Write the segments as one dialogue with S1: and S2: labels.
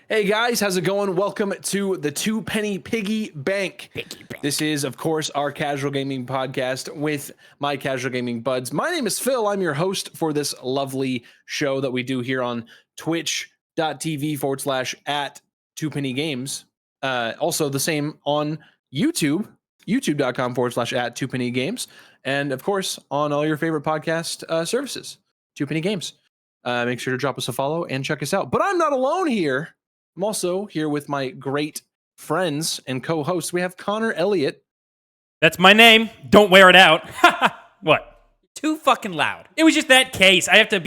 S1: Hey guys, how's it going? Welcome to the Two Penny Piggy Bank. This is, of course, our casual gaming podcast with my casual gaming buds. My name is Phil. I'm your host for this lovely show that we do here on twitch.tv/at TwoPennyGames. Also the same on YouTube, youtube.com/at TwoPennyGames. And of course, on all your favorite podcast services, Two Penny Games. Make sure to drop us a follow and check us out. But I'm not alone here. I'm also here with my great friends and co-hosts. We have Connor Elliott.
S2: That's my name. Don't wear it out. What?
S3: Too fucking loud.
S2: It was just that case. I have to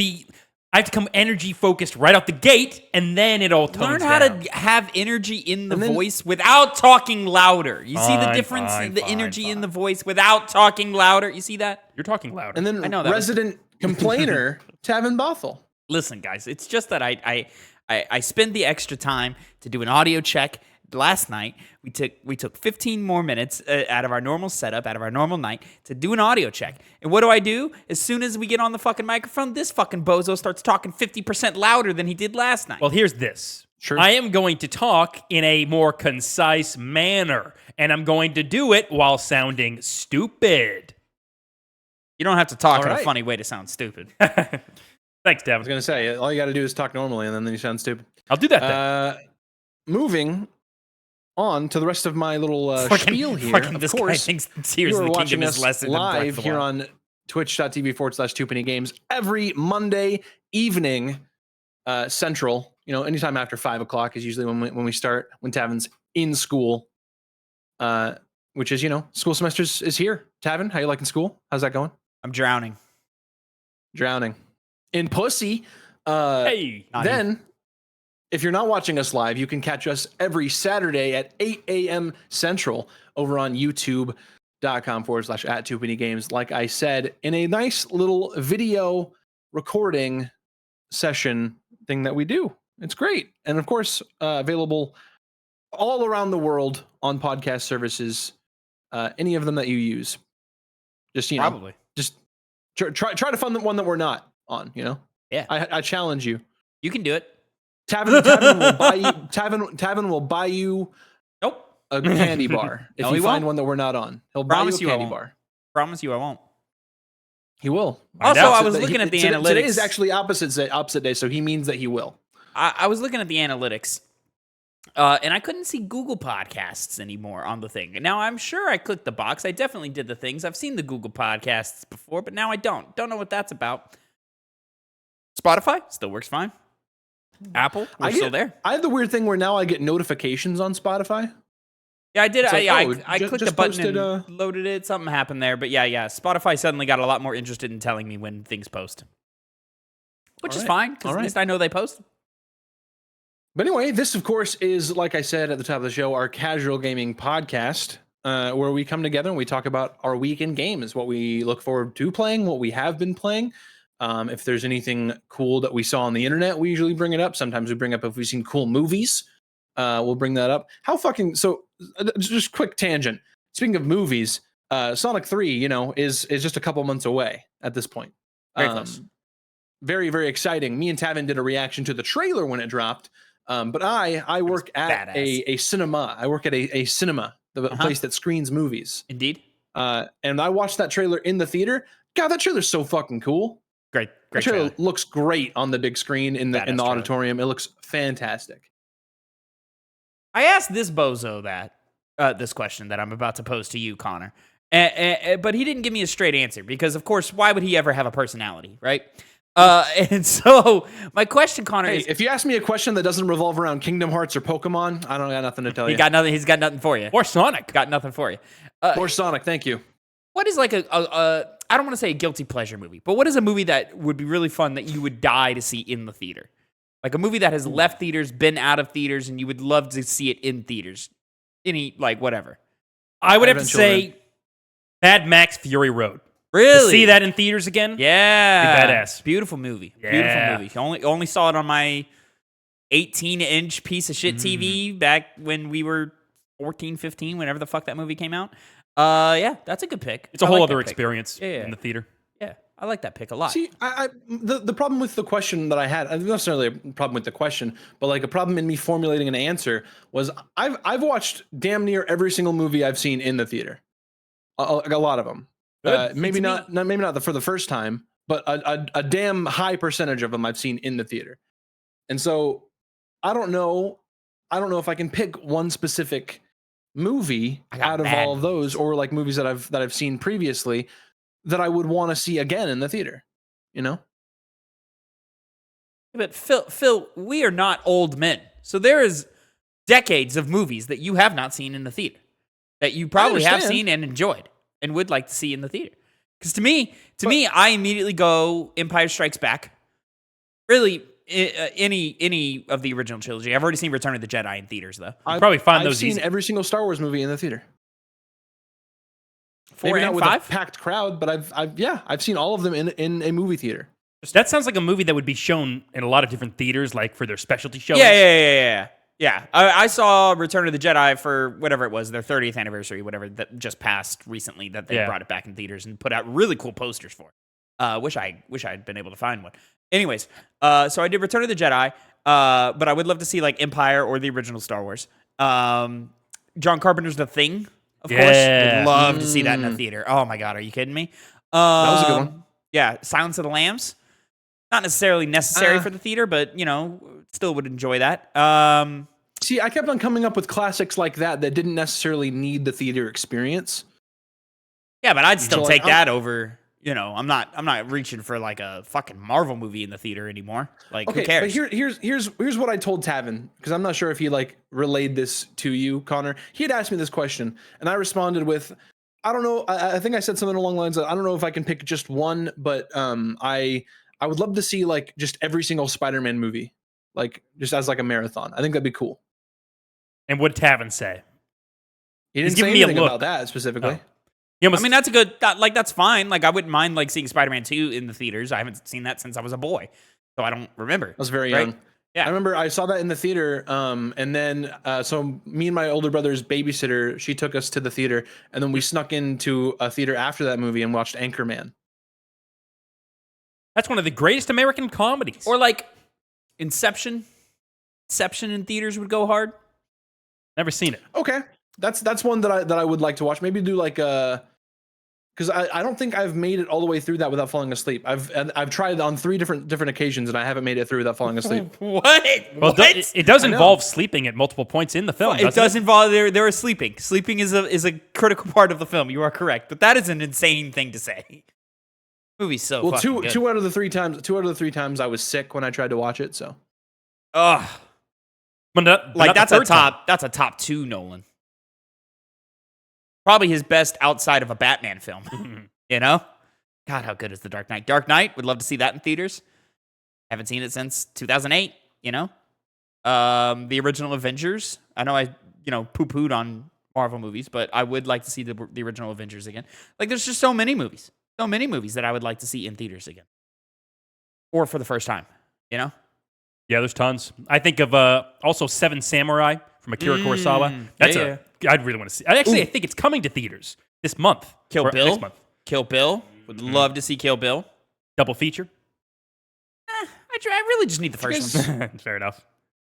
S2: come energy focused right out the gate, and then it all tones
S3: Learn how
S2: down.
S3: to have energy in the voice without talking louder. You see the difference in the energy in the voice without talking louder? You see that?
S2: You're talking louder.
S1: And then
S3: I know that
S1: resident complainer, Tavin Bothel.
S3: Listen, guys, it's just that I spend the extra time to do an audio check. Last night, we took 15 more minutes out of our normal setup, out of our normal night, to do an audio check. And what do? As soon as we get on the fucking microphone, this fucking bozo starts talking 50% louder than he did last night.
S2: Well, here's this.
S1: Sure.
S2: I am going to talk in a more concise manner, and I'm going to do it while sounding stupid.
S3: You don't have to talk in
S1: right.
S3: a funny way to sound stupid.
S2: Thanks,
S1: I was
S2: Devin.
S1: going to say, all you got to do is talk normally, and then you sound stupid.
S2: I'll do that then.
S1: Moving on to the rest of my little spiel here.
S3: Fucking
S1: of
S3: this guy
S1: course,
S3: thinks Tears
S1: you
S3: of
S1: are
S3: the
S1: watching
S3: Kingdom is
S1: us
S3: less than
S1: live
S3: Breath of the
S1: here
S3: Wild.
S1: on twitch.tv/TwoPennyGames every Monday evening Central. You know, anytime after 5 o'clock is usually when we start, when Tavin's in school, which is, school semester is here. Tavin, how you liking school? How's that going?
S3: I'm drowning.
S1: Drowning in pussy.
S2: Hey.
S1: Then, if you're not watching us live, you can catch us every Saturday at 8 a.m. Central over on youtube.com/at TwoPennyGames. Like I said, in a nice little video recording session thing that we do. It's great. And of course, available all around the world on podcast services, any of them that you use. Just,
S3: Probably.
S1: just try to find the one that we're not on,
S3: Yeah.
S1: I challenge you.
S3: You can do it.
S1: Tavin will buy you. Tavin will buy you
S3: Nope.
S1: a candy bar if
S3: No,
S1: you
S3: he
S1: find
S3: won't.
S1: one that we're not on. He'll
S3: Promise
S1: buy you
S3: you
S1: a
S3: I
S1: candy
S3: won't.
S1: bar.
S3: Promise you I won't.
S1: He will.
S3: Also,
S2: out.
S3: I was looking at the analytics.
S1: Today is actually opposite day, so he means that he will.
S3: I was looking at the analytics, and I couldn't see Google Podcasts anymore on the thing. Now, I'm sure I clicked the box. I definitely did the things. I've seen the Google Podcasts before, but now I don't. Don't know what that's about. Spotify still works fine. Apple, we're still there.
S1: I have the weird thing where now I get notifications on Spotify.
S3: Yeah, I did.
S1: It's like,
S3: I clicked the
S1: just
S3: button
S1: posted,
S3: and loaded it. Something happened there. But yeah. Spotify suddenly got a lot more interested in telling me when things post. Which is fine, because at least I know they post.
S1: But anyway, this, of course, is, like I said at the top of the show, our casual gaming podcast, where we come together and we talk about our week in games, what we look forward to playing, what we have been playing. If there's anything cool that we saw on the internet, we usually bring it up. Sometimes we bring up if we've seen cool movies. We'll bring that up. Just quick tangent. Speaking of movies, Sonic 3, is just a couple months away at this point.
S3: Very close.
S1: Very, very exciting. Me and Tavin did a reaction to the trailer when it dropped. But I work at a cinema. I work at a cinema, the place that screens movies.
S3: Indeed.
S1: And I watched that trailer in the theater. God, that trailer's so fucking cool.
S3: Great
S1: That trailer
S3: trailer.
S1: looks great on the big screen in the
S3: Badass
S1: auditorium. It looks fantastic.
S3: I asked this bozo this question that I'm about to pose to you, Connor. But he didn't give me a straight answer because, of course, why would he ever have a personality, right? And so my question, Connor, is...
S1: if you ask me a question that doesn't revolve around Kingdom Hearts or Pokemon, I don't got nothing to tell you.
S3: He's got nothing for you.
S2: Or Sonic.
S3: Got nothing for you.
S1: Or Sonic, thank you.
S3: What is like I don't want to say a guilty pleasure movie, but what is a movie that would be really fun that you would die to see in the theater? Like a movie that has left theaters, been out of theaters, and you would love to see it in theaters. Whatever.
S2: I would have to say Mad Max Fury Road.
S3: Really?
S2: To see that in theaters again?
S3: Yeah.
S2: Be badass.
S3: Beautiful movie.
S2: Yeah.
S3: Beautiful movie. Only saw it on my 18-inch piece of shit TV back when we were 14, 15, whenever the fuck that movie came out. Yeah, that's a good pick.
S2: It's a
S3: I
S2: whole
S3: like
S2: other
S3: that pick.
S2: experience
S3: Yeah.
S2: in the theater.
S3: Yeah. I like that pick a lot.
S1: See, the problem with the question that I had, not necessarily a problem with the question, but like a problem in me formulating an answer was I've watched damn near every single movie I've seen in the theater, a lot of them. Maybe not for the first time, but a damn high percentage of them I've seen in the theater. And so I don't know if I can pick one specific movie out of all of those, or like movies that I've seen previously that I would want to see again in the theater, you know?
S3: But Phil, we are not old men. So there is decades of movies that you have not seen in the theater that you probably have seen and enjoyed and would like to see in the theater. Because to me, I immediately go Empire Strikes Back. Really, any of the original trilogy. I've already seen Return of the Jedi in theaters, though.
S2: I've probably find those
S1: seen
S2: easy.
S1: every single Star Wars movie in the theater.
S3: 4
S1: Maybe
S3: and
S1: not
S3: 5?
S1: with a packed crowd, but I've seen all of them in a movie theater.
S2: That sounds like a movie that would be shown in a lot of different theaters, like for their specialty shows.
S3: Yeah. I saw Return of the Jedi for whatever it was, their 30th anniversary, whatever that just passed recently. That they brought it back in theaters and put out really cool posters for it. Wish I had been able to find one. Anyways, so I did Return of the Jedi, but I would love to see like Empire or the original Star Wars. John Carpenter's The Thing, of course. I'd love to see that in a theater. Oh my god, are you kidding me?
S1: That was a good one.
S3: Yeah, Silence of the Lambs. Not necessarily necessary for the theater, but still would enjoy that.
S1: See, I kept on coming up with classics like that didn't necessarily need the theater experience.
S3: Yeah, but I'd still take that over. I'm not reaching for like a fucking Marvel movie in the theater anymore. Like, who cares?
S1: But here's what I told Tavin, because I'm not sure if he like relayed this to you, Connor. He had asked me this question, and I responded with, I don't know. I think I said something along the lines of, I don't know if I can pick just one, but I would love to see like just every single Spider-Man movie, like just as like a marathon. I think that'd be cool.
S2: And what did Tavin say?
S1: He didn't say anything about that specifically.
S2: Oh.
S3: I mean, that's a good, that's fine. Like, I wouldn't mind like seeing Spider-Man 2 in the theaters. I haven't seen that since I was a boy, so I don't remember.
S1: I was very young.
S3: Yeah.
S1: I remember I saw that in the theater, and then so me and my older brother's babysitter, she took us to the theater, and then we snuck into a theater after that movie and watched Anchorman.
S2: That's one of the greatest American comedies.
S3: Or like Inception. Inception in theaters would go hard.
S2: Never seen it.
S1: Okay, that's one that I would like to watch. Maybe do like because I don't think I've made it all the way through that without falling asleep. I've tried on 3 different occasions, and I haven't made it through without falling asleep.
S3: What?
S2: Well,
S3: What?
S2: it does involve sleeping at multiple points in the film.
S3: It does involve there is sleeping. Sleeping is a critical part of the film. You are correct, but that is an insane thing to say. Movie's so
S1: Well,
S3: fucking good.
S1: two out of the three times I was sick when I tried to watch it. So,
S3: Ugh.
S2: But
S3: Like
S2: not
S3: that's
S2: the
S3: a
S2: third time.
S3: that's a top 2 Nolan. Probably his best outside of a Batman film. God, how good is The Dark Knight? Dark Knight, would love to see that in theaters. Haven't seen it since 2008, The original Avengers. I know I, poo-pooed on Marvel movies, but I would like to see the original Avengers again. Like, there's just so many movies that I would like to see in theaters again. Or for the first time,
S2: Yeah, there's tons. I think of also Seven Samurai from Akira Kurosawa. I'd really want to see. I think it's coming to theaters this month.
S3: Kill Bill.
S2: Next month.
S3: Kill Bill. Would love to see Kill Bill.
S2: Double feature.
S3: I really just need the first one.
S2: Fair enough.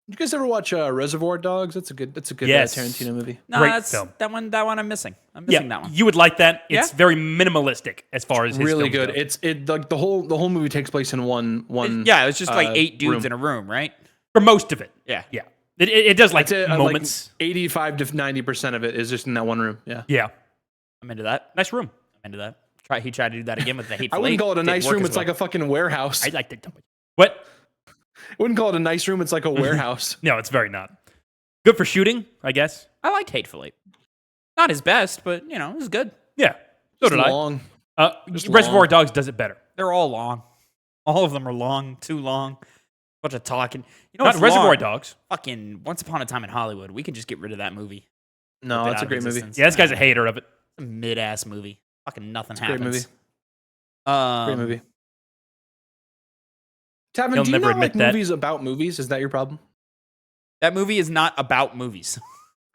S1: Did you guys ever watch Reservoir Dogs? That's a good
S2: Yes.
S1: Tarantino movie.
S3: No,
S2: Great
S3: that's
S2: film.
S3: that one I'm missing. I'm missing that one.
S2: You would like that. It's
S3: Yeah?
S2: very minimalistic as far as his
S1: Really
S2: films
S1: good.
S2: go.
S1: It's like the whole movie takes place in one.
S3: Yeah, it was just like 8 dudes
S1: room.
S3: in a room, right?
S2: For most of it.
S3: Yeah.
S2: Yeah. It does like
S1: I'd say,
S2: moments.
S1: 85 to 90% of it is just in that one room. Yeah.
S2: Yeah.
S3: I'm into that.
S2: Nice room.
S3: I'm into that. He tried to do that again with the Hateful
S1: I wouldn't
S3: Eight.
S1: call it a
S3: Didn't
S1: nice
S3: work
S1: room.
S3: as
S1: It's like
S3: well.
S1: a fucking warehouse.
S2: I like that. What?
S1: I wouldn't call it a nice room. It's like a warehouse.
S2: No, it's very not. Good for shooting, I guess.
S3: I liked Hateful Eight. Not his best, but it was good.
S2: Yeah. So
S1: Just
S2: did
S1: long.
S2: I.
S1: Just
S2: Reservoir
S1: long.
S2: Dogs does it better.
S3: They're all long. All of them are long, too long. Bunch of talking.
S2: Not
S3: what's
S2: Reservoir
S3: long?
S2: Dogs.
S3: Fucking Once Upon a Time in Hollywood. We can just get rid of that movie.
S1: No,
S3: Put it
S1: that's
S3: out
S1: a
S3: of
S1: great movie.
S3: existence.
S2: Yeah, this guy's a hater of it.
S3: It's a mid-ass movie. Fucking nothing
S1: Great
S3: happens.
S1: movie. Great movie. Tavin,
S2: He'll
S1: do you
S2: never
S1: not
S2: admit
S1: like
S2: that.
S1: movies about movies? Is that your problem?
S3: That movie is not about movies.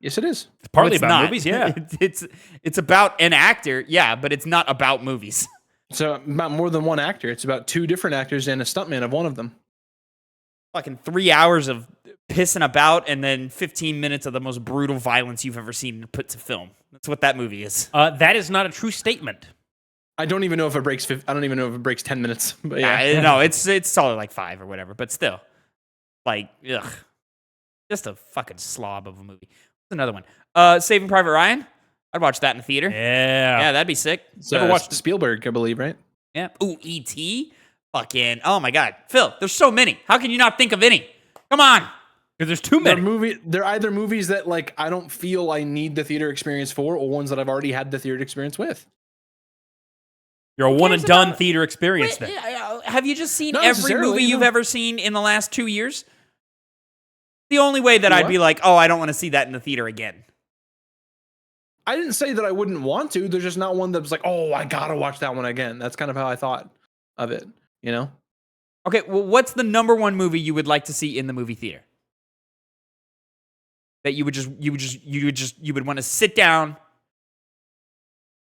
S1: Yes, it is.
S2: It's partly
S3: It's
S2: about
S3: not.
S2: movies, yeah.
S3: It's about an actor, yeah, but it's not about movies.
S1: So about more than one actor. It's about two different actors and a stuntman of one of them.
S3: Fucking 3 hours of pissing about and then 15 minutes of the most brutal violence you've ever seen put to film. That's what that movie is.
S2: That is not a true statement.
S1: I don't even know if it breaks. I don't even know if it breaks 10 minutes. But yeah,
S3: No, it's solid like 5 or whatever. But still, like, ugh, just a fucking slob of a movie. What's another one? Saving Private Ryan. I'd watch that in the theater.
S2: Yeah,
S3: That'd be sick.
S1: never watched Spielberg, I believe, right?
S3: Yeah. Ooh, E.T. Fucking. Oh my God, Phil. There's so many. How can you not think of any? Come on.
S2: Because there's too many.
S1: They're either movies that like I don't feel I need the theater experience for, or ones that I've already had the theater experience with.
S2: You're a one and done theater experience then.
S3: Have you just seen
S1: Not
S3: every
S1: necessarily,
S3: movie you've
S1: no.
S3: ever seen in the last 2 years? The only way that I'd
S1: What?
S3: be like, oh, I don't want to see that in the theater again.
S1: I didn't say that I wouldn't want to. There's just not one that was like, oh, I gotta watch that one again. That's kind of how I thought of it, you know?
S3: Okay, well, what's the number one movie you would like to see in the movie theater? That you would want to sit down,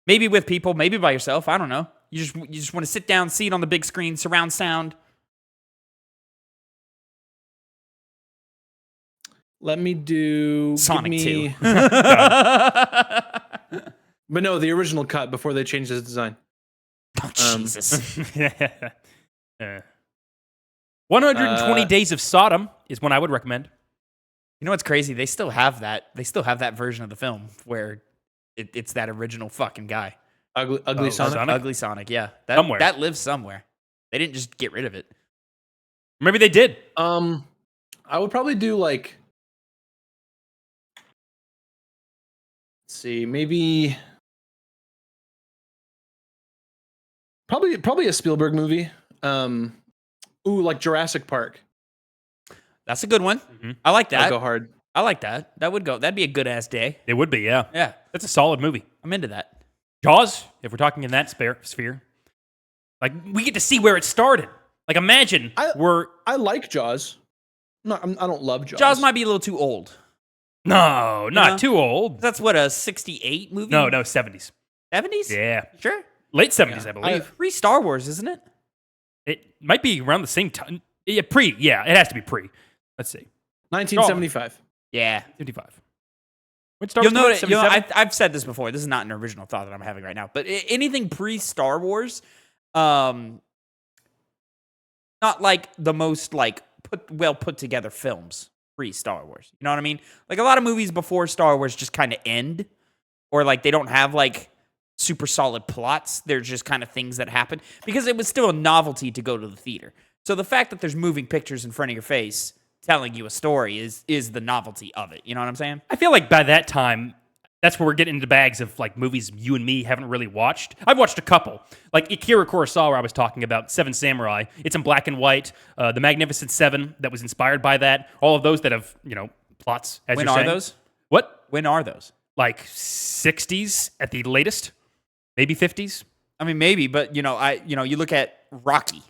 S3: maybe with people, maybe by yourself. I don't know. You just want to sit down, see it on the big screen, surround sound.
S1: Let me do
S3: Sonic 2.
S1: But no, the original cut before they changed his design.
S3: Oh, Jesus.
S2: 120 Days of Sodom is one I would recommend.
S3: You know what's crazy? They still have that. They still have that version of the film where it's that original fucking guy.
S1: Ugly Sonic.
S3: Ugly Sonic, yeah.
S2: Somewhere.
S3: That lives somewhere. They didn't just get rid of it.
S2: Maybe they did.
S1: I would probably do like, let's see, maybe probably a Spielberg movie. Like Jurassic Park.
S3: That's a good one.
S2: Mm-hmm.
S3: I like that.
S1: I'll go hard.
S3: I like that. That would go. That'd be a good ass day.
S2: It would be, yeah.
S3: Yeah,
S2: That's a solid movie.
S3: I'm into that.
S2: Jaws, if we're talking in that sphere. Like, we get to see where it started. Like, imagine
S1: I like Jaws. No, I don't love Jaws.
S3: Jaws might be a little too old.
S2: No, not
S3: Yeah.
S2: too old.
S3: That's what, a 68 movie?
S2: No, 70s.
S3: 70s?
S2: Yeah.
S3: Sure.
S2: Late 70s,
S1: Yeah.
S2: I believe.
S3: Pre Star Wars, isn't it?
S2: It might be around the same time. Yeah, it has to be pre. Let's see.
S1: 1975.
S3: Yeah.
S2: 55. When Star
S3: You'll
S2: Wars
S3: know,
S2: came out, 77?
S3: I've said this before. This is not an original thought that I'm having right now. But anything pre-Star Wars, not like the most like well put together films pre-Star Wars. You know what I mean? Like a lot of movies before Star Wars just kind of end, or like they don't have like super solid plots. They're just kind of things that happen because it was still a novelty to go to the theater. So the fact that there's moving pictures in front of your face telling you a story is the novelty of it. You know what I'm saying?
S2: I feel like by that time, that's where we're getting into bags of like movies you and me haven't really watched. I've watched a couple, like Akira Kurosawa. I was talking about Seven Samurai. It's in black and white. The Magnificent Seven that was inspired by that. All of those that have plots. As
S3: When
S2: you're
S3: are
S2: saying.
S3: those?
S2: What?
S3: When are those?
S2: Like 60s at the latest, maybe 50s.
S3: I mean, maybe, but you look at Rocky.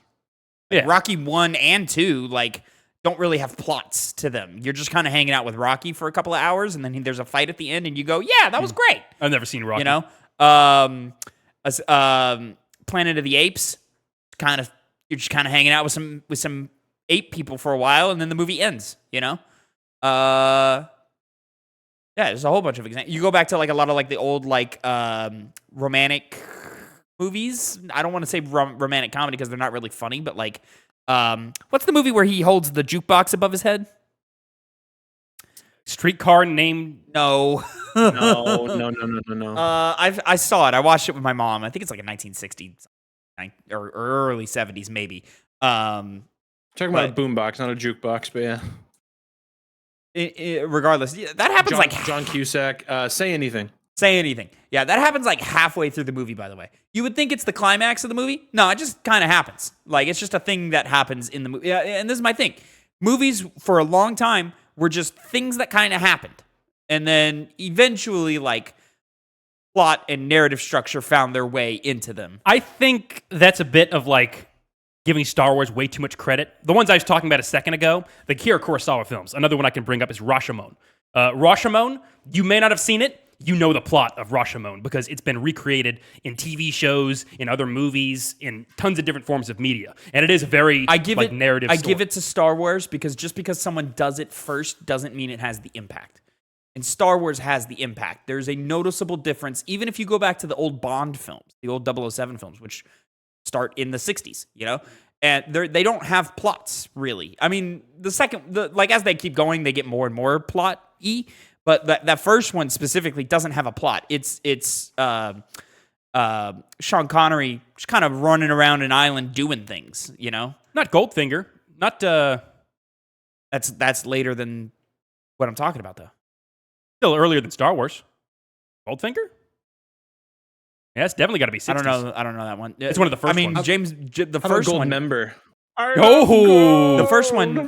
S2: Yeah.
S3: Rocky 1 and 2, like, don't really have plots to them. You're just kind of hanging out with Rocky for a couple of hours, and then there's a fight at the end, and you go, yeah, that was great.
S2: I've never seen Rocky.
S3: You know? Planet of the Apes, you're just kind of hanging out with some ape people for a while, and then the movie ends, you know? Yeah, there's a whole bunch of examples. You go back to like a lot of like the old like romantic movies. I don't want to say romantic comedy because they're not really funny, but like, what's the movie where he holds the jukebox above his head?
S2: Streetcar Named...
S3: No.
S1: No.
S3: I saw it. I watched it with my mom. I think it's like a 1960s or early 70s, maybe.
S1: Talking about a boombox, not a jukebox, but yeah.
S3: Regardless, that happens
S1: John Cusack. Say anything.
S3: Say anything. Yeah, that happens like halfway through the movie, by the way. You would think it's the climax of the movie. No, it just kind of happens. Like, it's just a thing that happens in the movie. Yeah, and this is my thing. Movies, for a long time, were just things that kind of happened. And then eventually, like, plot and narrative structure found their way into them.
S2: I think that's a bit of, like, giving Star Wars way too much credit. The ones I was talking about a second ago, the Akira Kurosawa films. Another one I can bring up is Rashomon. Rashomon, you may not have seen it. you know the plot of Rashomon because it's been recreated in TV shows, in other movies, in tons of different forms of media, and it is a very narrative.
S3: I give it to Star Wars because just because someone does it first doesn't mean it has the impact. And Star Wars has the impact. There's a noticeable difference, even if you go back to the old Bond films, the old 007 films, which start in the 60s, and they don't have plots really. I mean, as they keep going, they get more and more plot-y. But that first one specifically doesn't have a plot. It's Sean Connery just kind of running around an island doing things.
S2: Not Goldfinger. Not
S3: That's later than what I'm talking about though.
S2: still earlier than Star Wars. Goldfinger. Yeah, it's definitely got to be 60s.
S3: I don't know that one.
S2: It's one of the first ones.
S3: The first one.
S1: Member.
S2: Oh,
S3: The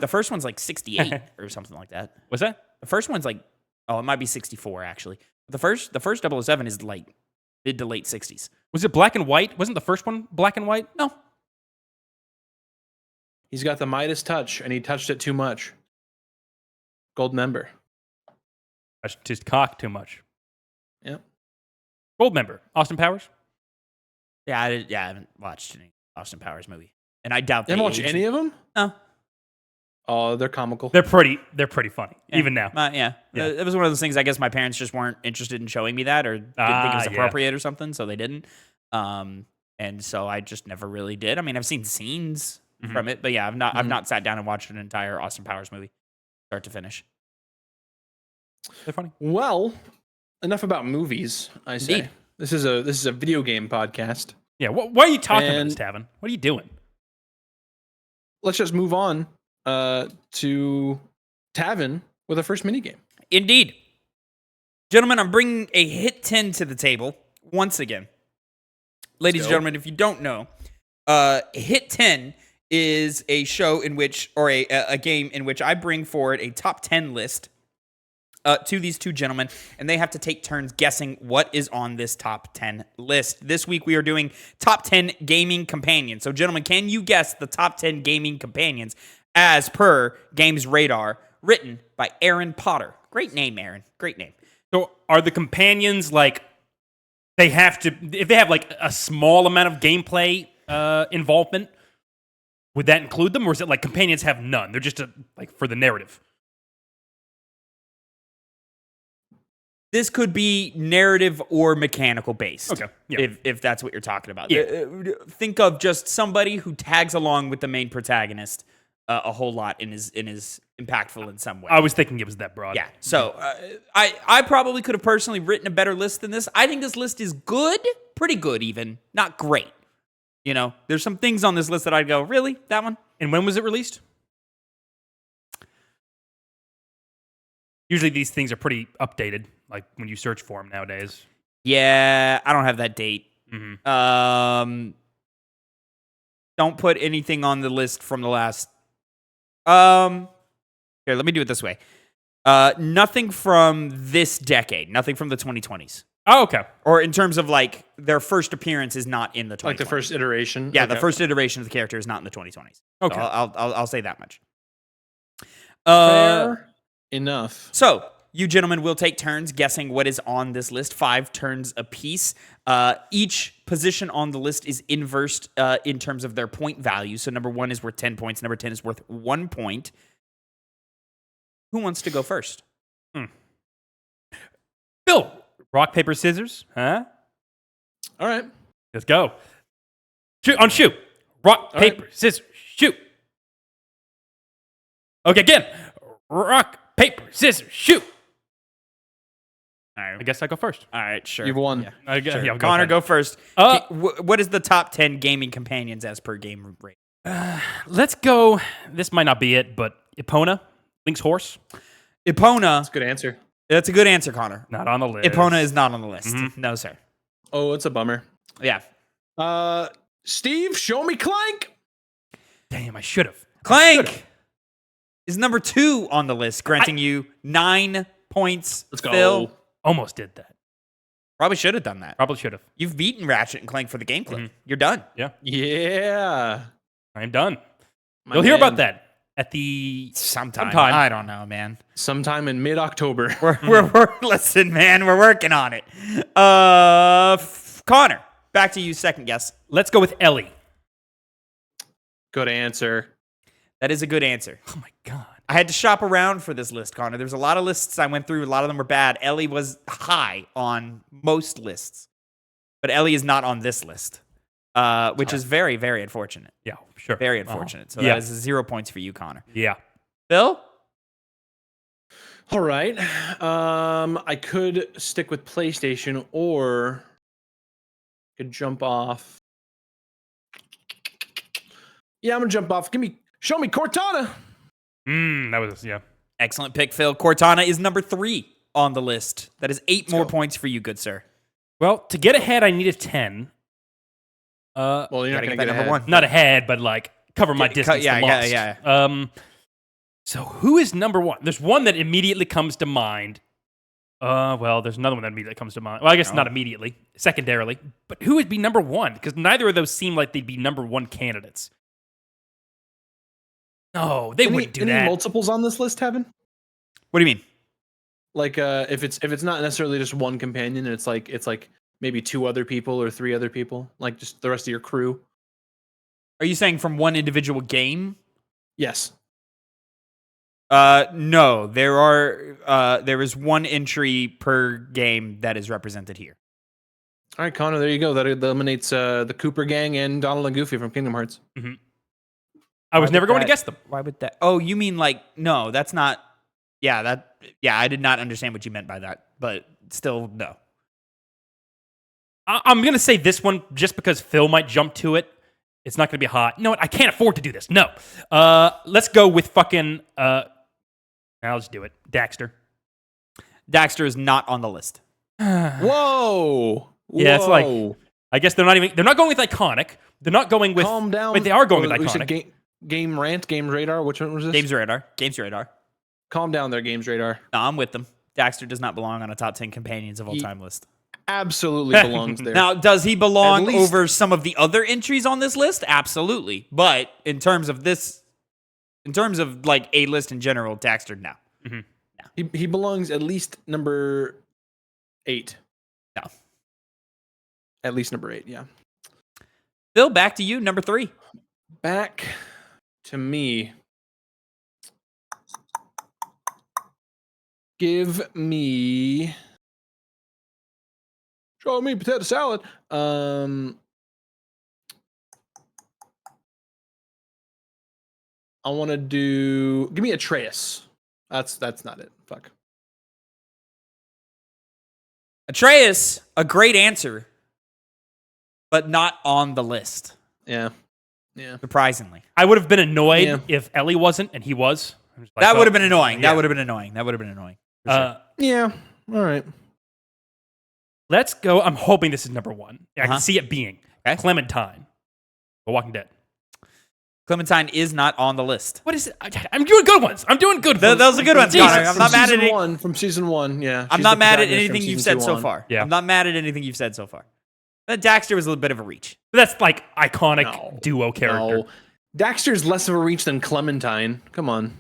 S3: first one's like 68 or something like that.
S2: what's that?
S3: The first one's like, it might be 64 actually. The first 007 is like mid to late 60s.
S2: Was it black and white? Wasn't the first one black and white?
S3: No.
S1: He's got the Midas touch, and he touched it too much. Gold member.
S2: Touched his cock too much.
S1: Yep.
S2: Gold member. Austin Powers?
S3: Yeah, I haven't watched any Austin Powers movie, and I doubt
S1: You haven't watched any of them?
S3: No.
S1: Oh, they're comical.
S2: They're pretty funny,
S3: Yeah.
S2: even now.
S3: Yeah. It was one of those things. I guess my parents just weren't interested in showing me that, or didn't think it was appropriate or something, so they didn't. And so I just never really did. I mean, I've seen scenes from it, but yeah, I've not sat down and watched an entire Austin Powers movie, start to finish.
S2: They're funny.
S1: Well, enough about movies, I say.
S3: Indeed.
S1: This is a video game podcast.
S2: Yeah, why are you talking about this, Tavin? What are you doing?
S1: Let's just move on to Tavin with our first minigame.
S3: Indeed. Gentlemen, I'm bringing a Hit 10 to the table once again. Ladies and gentlemen, if you don't know, Hit 10 is a show in which, or a game in which I bring forward a top 10 list to these two gentlemen, and they have to take turns guessing what is on this top 10 list. This week we are doing top 10 gaming companions. So, gentlemen, can you guess the top 10 gaming companions as per Games Radar, written by Aaron Potter? Great name, Aaron. Great name.
S2: So are the companions like they have to, if they have like a small amount of gameplay involvement, would that include them, or is it like companions have none? They're just like for the narrative.
S3: This could be narrative or mechanical based.
S2: Okay, yeah.
S3: If that's what you're talking about.
S2: Yeah.
S3: Think of just somebody who tags along with the main protagonist a whole lot and is impactful in some way.
S2: I was thinking it was that broad.
S3: Yeah. So I probably could have personally written a better list than this. I think this list is good, pretty good even, not great. There's some things on this list that I'd go, really? That one?
S2: And when was it released? Usually these things are pretty updated, like when you search for them nowadays.
S3: Yeah, I don't have that date.
S2: Mm-hmm.
S3: Don't put anything on the list from the last. Here, let me do it this way. Nothing from this decade. Nothing from the 2020s.
S2: Oh, okay.
S3: Or in terms of like their first appearance is not in the 2020s.
S1: Like the first iteration?
S3: Yeah,
S1: Okay.
S3: the first iteration of the character is not in the 2020s.
S2: Okay.
S3: So I'll say that much.
S1: Fair enough.
S3: So, you gentlemen will take turns guessing what is on this list, 5 turns apiece. Each position on the list is inversed in terms of their point value. So, number 1 is worth 10 points, number 10 is worth 1 point. Who wants to go first?
S2: Bill, rock, paper, scissors, huh?
S1: All right.
S2: Let's go. Shoot. Rock,
S1: All
S2: paper, scissors, shoot. Okay, again. Rock, paper, scissors, shoot. All right, I guess I go first.
S3: All right, sure.
S1: You've won.
S3: Yeah.
S2: I guess,
S3: Sure.
S2: yeah, I'll
S3: Connor,
S2: ahead.
S3: go first. What is the top 10 gaming companions as per game rate?
S2: Let's go. This might not be it, but Epona, Link's horse,
S3: Epona.
S1: That's a good answer.
S3: That's a good answer, Connor.
S2: not on the list.
S3: Epona is not on the list. No, sir.
S1: Oh, it's a bummer.
S3: Yeah.
S1: Steve, show me Clank.
S2: Damn, I should have.
S3: Clank is number 2 on the list, granting you 9 points.
S1: Let's go.
S3: Phil,
S2: Almost did that.
S3: probably should have done that.
S2: Probably should have.
S3: You've beaten Ratchet and Clank for the game clip. You're done.
S2: Yeah,
S1: Yeah.
S2: I'm done.
S1: My
S2: You'll hear
S1: man.
S2: about that at the
S3: Sometime. I don't know, man.
S1: Sometime in mid-October.
S3: We're listen, man. We're working on it. Connor, back to you. Second guess.
S2: Let's go with Ellie.
S1: Good answer.
S3: That is a good answer.
S2: Oh my god.
S3: I had to shop around for this list, Connor. There's a lot of lists I went through. A lot of them were bad. Ellie was high on most lists, but Ellie is not on this list, which is very, very unfortunate.
S2: Yeah, sure.
S3: Very unfortunate. So
S2: Yeah.
S3: that is 0 points for you, Connor.
S2: Yeah.
S3: Bill?
S1: All right. I could stick with PlayStation or could jump off. Yeah, I'm gonna jump off. Show me Cortana.
S2: That was
S3: Excellent pick, Phil. Cortana is number 3 on the list. That is 8 more points for you, good sir.
S2: Well, to get ahead, I needed 10.
S1: Well, you're not
S3: Gotta
S1: gonna
S3: get that
S1: get
S3: number
S1: ahead.
S3: 1.
S2: Not ahead, but like cover my distance.
S3: yeah,
S2: from lost.
S3: yeah.
S2: So who is number 1? There's one that immediately comes to mind. Well, there's another one that immediately comes to mind. Well, I guess not immediately, secondarily. But who would be number 1? Because neither of those seem like they'd be number 1 candidates. No, they wouldn't do
S1: any
S2: that.
S1: multiples on this list, Tavin?
S3: What do you mean?
S1: Like, if it's not necessarily just one companion, and it's like maybe 2 other people or 3 other people, like just the rest of your crew.
S3: Are you saying from one individual game?
S1: Yes.
S3: No. There is 1 entry per game that is represented here.
S1: All right, Connor. There you go. That eliminates the Cooper Gang and Donald and Goofy from Kingdom Hearts.
S2: Mm-hmm. I was never going to guess them.
S3: Why would that? Oh, you mean like no? That's not. Yeah, I did not understand what you meant by that, but still, no.
S2: I'm going to say this one just because Phil might jump to it. It's not going to be hot. You know what? I can't afford to do this. No. Let's go with fucking. I'll just do it. Daxter.
S3: Daxter is not on the list.
S1: Whoa.
S2: Yeah, it's like. I guess they're not going with iconic. They're not going with.
S1: Calm down.
S2: Wait, they are going with
S1: We said
S2: iconic.
S1: Game Rant, Game Radar. Which one was this?
S3: Games Radar.
S1: Calm down there, Games Radar.
S3: No, I'm with them. Daxter does not belong on a top 10 companions of all time list.
S1: Absolutely belongs there.
S3: Now, does he belong
S1: At least-
S3: over some of the other entries on this list? Absolutely. But in terms of like a list in general, Daxter, no.
S2: Mm-hmm.
S1: he belongs at least number 8.
S3: No.
S1: At least number 8, yeah.
S3: Bill, back to you, number 3.
S1: Back to me. Give me. Show me potato salad. I want to do. Give me Atreus. That's not it. Fuck.
S3: Atreus, a great answer, but not on the list,
S1: Yeah.
S3: surprisingly.
S2: I would have been annoyed
S1: Yeah.
S2: if Ellie wasn't and he was. I'm just like,
S3: That
S2: oh,
S3: would have been annoying.
S2: yeah.
S3: That would have been annoying. For sure.
S1: Yeah. All right.
S2: Let's go. I'm hoping this is number 1. I
S3: Uh-huh.
S2: can see it being
S3: Okay.
S2: Clementine, The Walking Dead.
S3: Clementine is not on the list.
S2: What is it? I'm doing good ones. I'm doing good ones.
S3: Those are good ones,
S2: Jesus.
S3: Connor. I'm not mad at it.
S1: From season 1, yeah.
S3: I'm
S1: She's
S3: not
S1: the
S3: mad at
S1: protagonist from
S3: anything you've
S1: season
S3: said
S1: 2
S3: so
S1: on.
S3: far.
S2: Yeah.
S3: I'm not mad at anything you've said so far. Daxter was a little bit of a reach.
S2: That's like iconic
S1: No.
S2: duo character.
S1: No. Daxter's less of a reach than Clementine. Come on.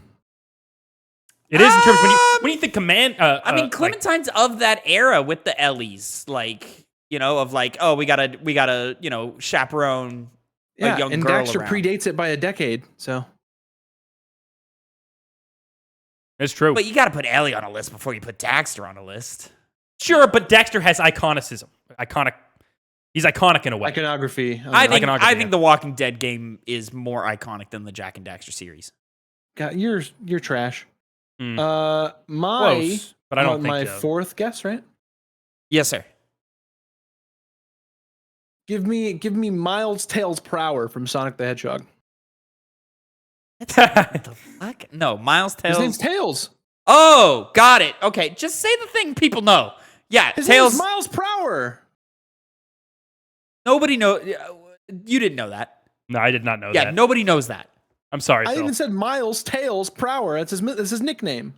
S2: It is in terms when you think command.
S3: I mean, Clementine's of that era with the Ellies, like, of like, oh, we gotta, chaperone
S1: Yeah,
S3: a young
S1: and
S3: girl
S1: Daxter
S3: around.
S1: predates it by a decade, so.
S2: It's true.
S3: But you gotta put Ellie on a list before you put Daxter on a list.
S2: Sure, but Daxter has iconicism. He's iconic in a way.
S1: Iconography.
S3: I think
S2: Iconography, yeah.
S3: the Walking Dead game is more iconic than the Jack and Daxter series.
S1: God, you're trash.
S2: Mm.
S1: My
S2: Close, but I don't think
S1: my
S2: so.
S1: 4th guess, right?
S3: Yes, sir.
S1: Give me Miles Tails Prower from Sonic the Hedgehog.
S3: What the fuck? No, Miles
S1: His
S3: Tails.
S1: name's Tails.
S3: Oh, got it. Okay, just say the thing people know. Yeah,
S1: His
S3: Tails.
S1: name's Miles Prower.
S3: Nobody knows. You didn't know that.
S2: No, I did not know
S3: Yeah,
S2: that.
S3: nobody knows that.
S2: I'm sorry,
S1: I
S2: Phil.
S1: even said Miles Tails Prower. That's his nickname.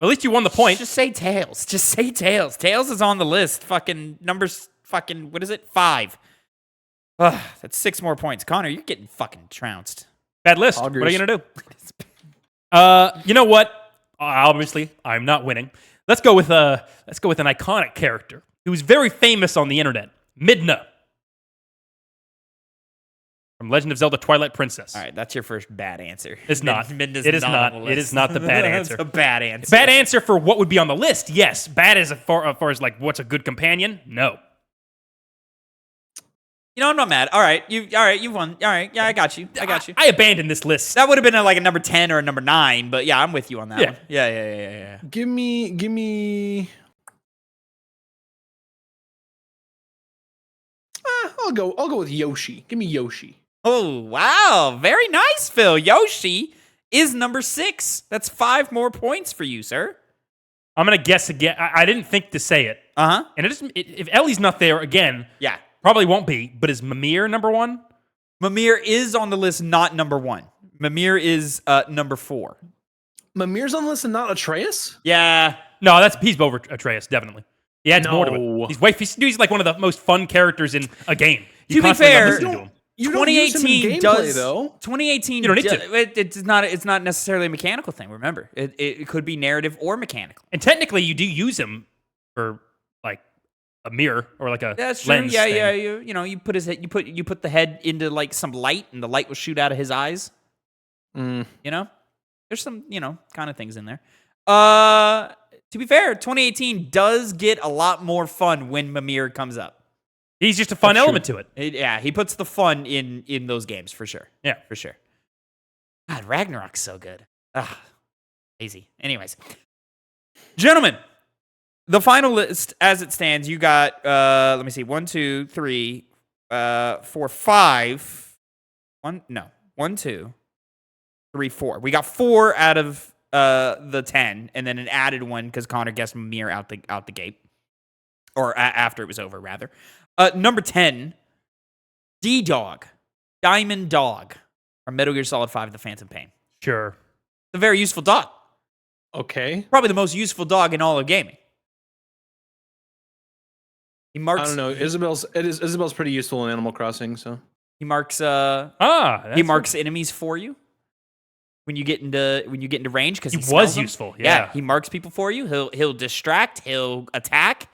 S2: At least you won the point.
S3: Just say Tails. Just say Tails. Tails is on the list. Fucking numbers. Fucking what is it? 5. Ugh, that's 6 more points. Connor, you're getting fucking trounced.
S2: Bad list. What are you
S1: Poggers.
S2: going to do? You know what? Obviously, I'm not winning. Let's go with an iconic character who's very famous on the internet. Midna from Legend of Zelda: Twilight Princess.
S3: All right, that's your first bad answer.
S2: It's not.
S3: Midna's
S2: It is
S3: not
S2: not.
S3: on the
S2: It
S3: list.
S2: is not the bad answer.
S3: That's a bad answer.
S2: Bad answer for what would be on the list. Yes. Bad as far as like what's a good companion. No.
S3: You know, I'm not mad. All right, you've won. All right, yeah, I got you.
S2: I abandoned this list.
S3: That would have been like a number 10 or a number 9, but yeah, I'm with you on that
S2: Yeah.
S3: one. Yeah.
S1: Give me. I'll go with Yoshi. Give me Yoshi.
S3: Oh, wow. Very nice, Phil. Yoshi is number 6. That's 5 more points for you, sir.
S2: I'm gonna guess again. I didn't think to say it,
S3: Uh-huh.
S2: and if Ellie's not there again,
S3: Yeah.
S2: probably won't be. But is Mimir number 1?
S3: Mimir is on the list, not number 1. Mimir is number 4.
S1: Mimir's on the list and not Atreus?
S3: Yeah.
S2: No, he's over Atreus, definitely. He adds more to
S1: No.
S2: it. He's like one of the most fun characters in a game.
S3: To be
S2: constantly
S3: fair,
S2: listening to him.
S1: You don't use him in
S3: 2018
S1: gameplay,
S3: does
S1: though.
S3: 2018
S2: You don't need to.
S3: It's not necessarily a mechanical thing, remember. It could be narrative or mechanical.
S2: And technically, you do use him for like a mirror or like a
S3: That's true.
S2: lens
S3: Yeah,
S2: thing.
S3: yeah. You put his head, you put the head into like some light, and the light will shoot out of his eyes.
S1: Mm.
S3: You know, there's some kind of things in there. To be fair, 2018 does get a lot more fun when Mimir comes up.
S2: He's just a fun
S1: That's
S2: element to it.
S3: Yeah, he puts the fun in those games for sure.
S2: Yeah.
S3: For sure. God, Ragnarok's so good. Ah, lazy. Anyways, gentlemen, the final list as it stands, you got let me see, 1, 2, 3, 4, 5. 1, 2, 3, 4. We got 4 out of the 10, and then an added one because Connor guessed Mimir out the gate, or after it was over, rather. Number 10, D-Dog, Diamond Dog, from Metal Gear Solid 5: The Phantom Pain.
S2: Sure.
S3: It's a very useful dog.
S1: Okay.
S3: Probably the most useful dog in all of gaming. He marks.
S1: I don't know. Isabel's pretty useful in Animal Crossing, so.
S3: He marks.
S2: He
S3: marks enemies for you when you get into range because
S2: He
S3: he
S2: was
S3: smells them.
S2: useful, yeah.
S3: He marks people for you. He'll distract. He'll attack.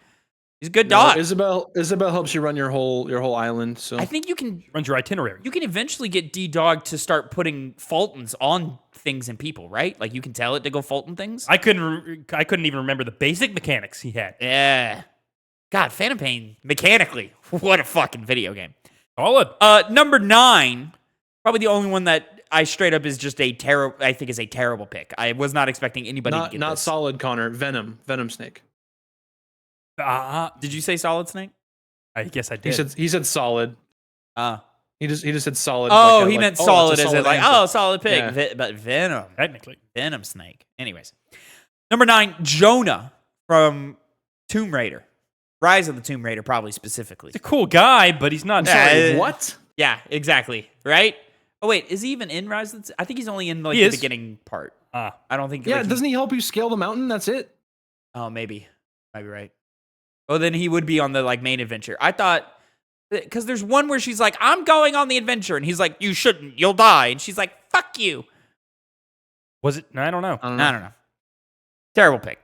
S3: He's a good
S1: No,
S3: dog.
S1: Isabel helps you run your whole island, so.
S3: I think you can
S2: runs your itinerary.
S3: eventually get D-Dog to start putting Fultons on things and people, right? Like you can tell it to go Fulton things.
S2: I couldn't even remember the basic mechanics he had.
S3: Yeah. God, Phantom Pain, mechanically, what a fucking video game.
S2: Solid.
S3: Number 9, probably the only one that I straight up is just I think is a terrible pick. I was not expecting anybody to get
S1: not
S3: this.
S1: solid, Connor. Venom Snake.
S3: Did you say Solid Snake?
S2: I guess I did.
S1: He said solid. He just said solid.
S3: Oh, he meant
S1: it's a
S3: solid as in like,
S1: answer.
S3: solid pig.
S1: Yeah.
S3: But Venom.
S2: Technically.
S3: Venom Snake. Anyways. Number 9, Jonah from Tomb Raider. Rise of the Tomb Raider, probably specifically.
S2: He's a cool guy, but he's not.
S3: Yeah,
S1: What?
S3: Yeah, exactly. Right? Oh, wait. Is he even in Rise of the I think he's only in like
S2: He
S3: the
S2: is.
S3: beginning part.
S2: Ah.
S3: I don't think.
S1: Yeah,
S3: like,
S1: doesn't he help you scale the mountain? That's it.
S3: Oh, maybe. Might be right. Oh, then he would be on the like main adventure. I thought because there's one where she's like, "I'm going on the adventure," and he's like, "You shouldn't. You'll die." And she's like, "Fuck you."
S2: Was it? I don't know.
S1: I don't know.
S3: I don't know. Terrible pick.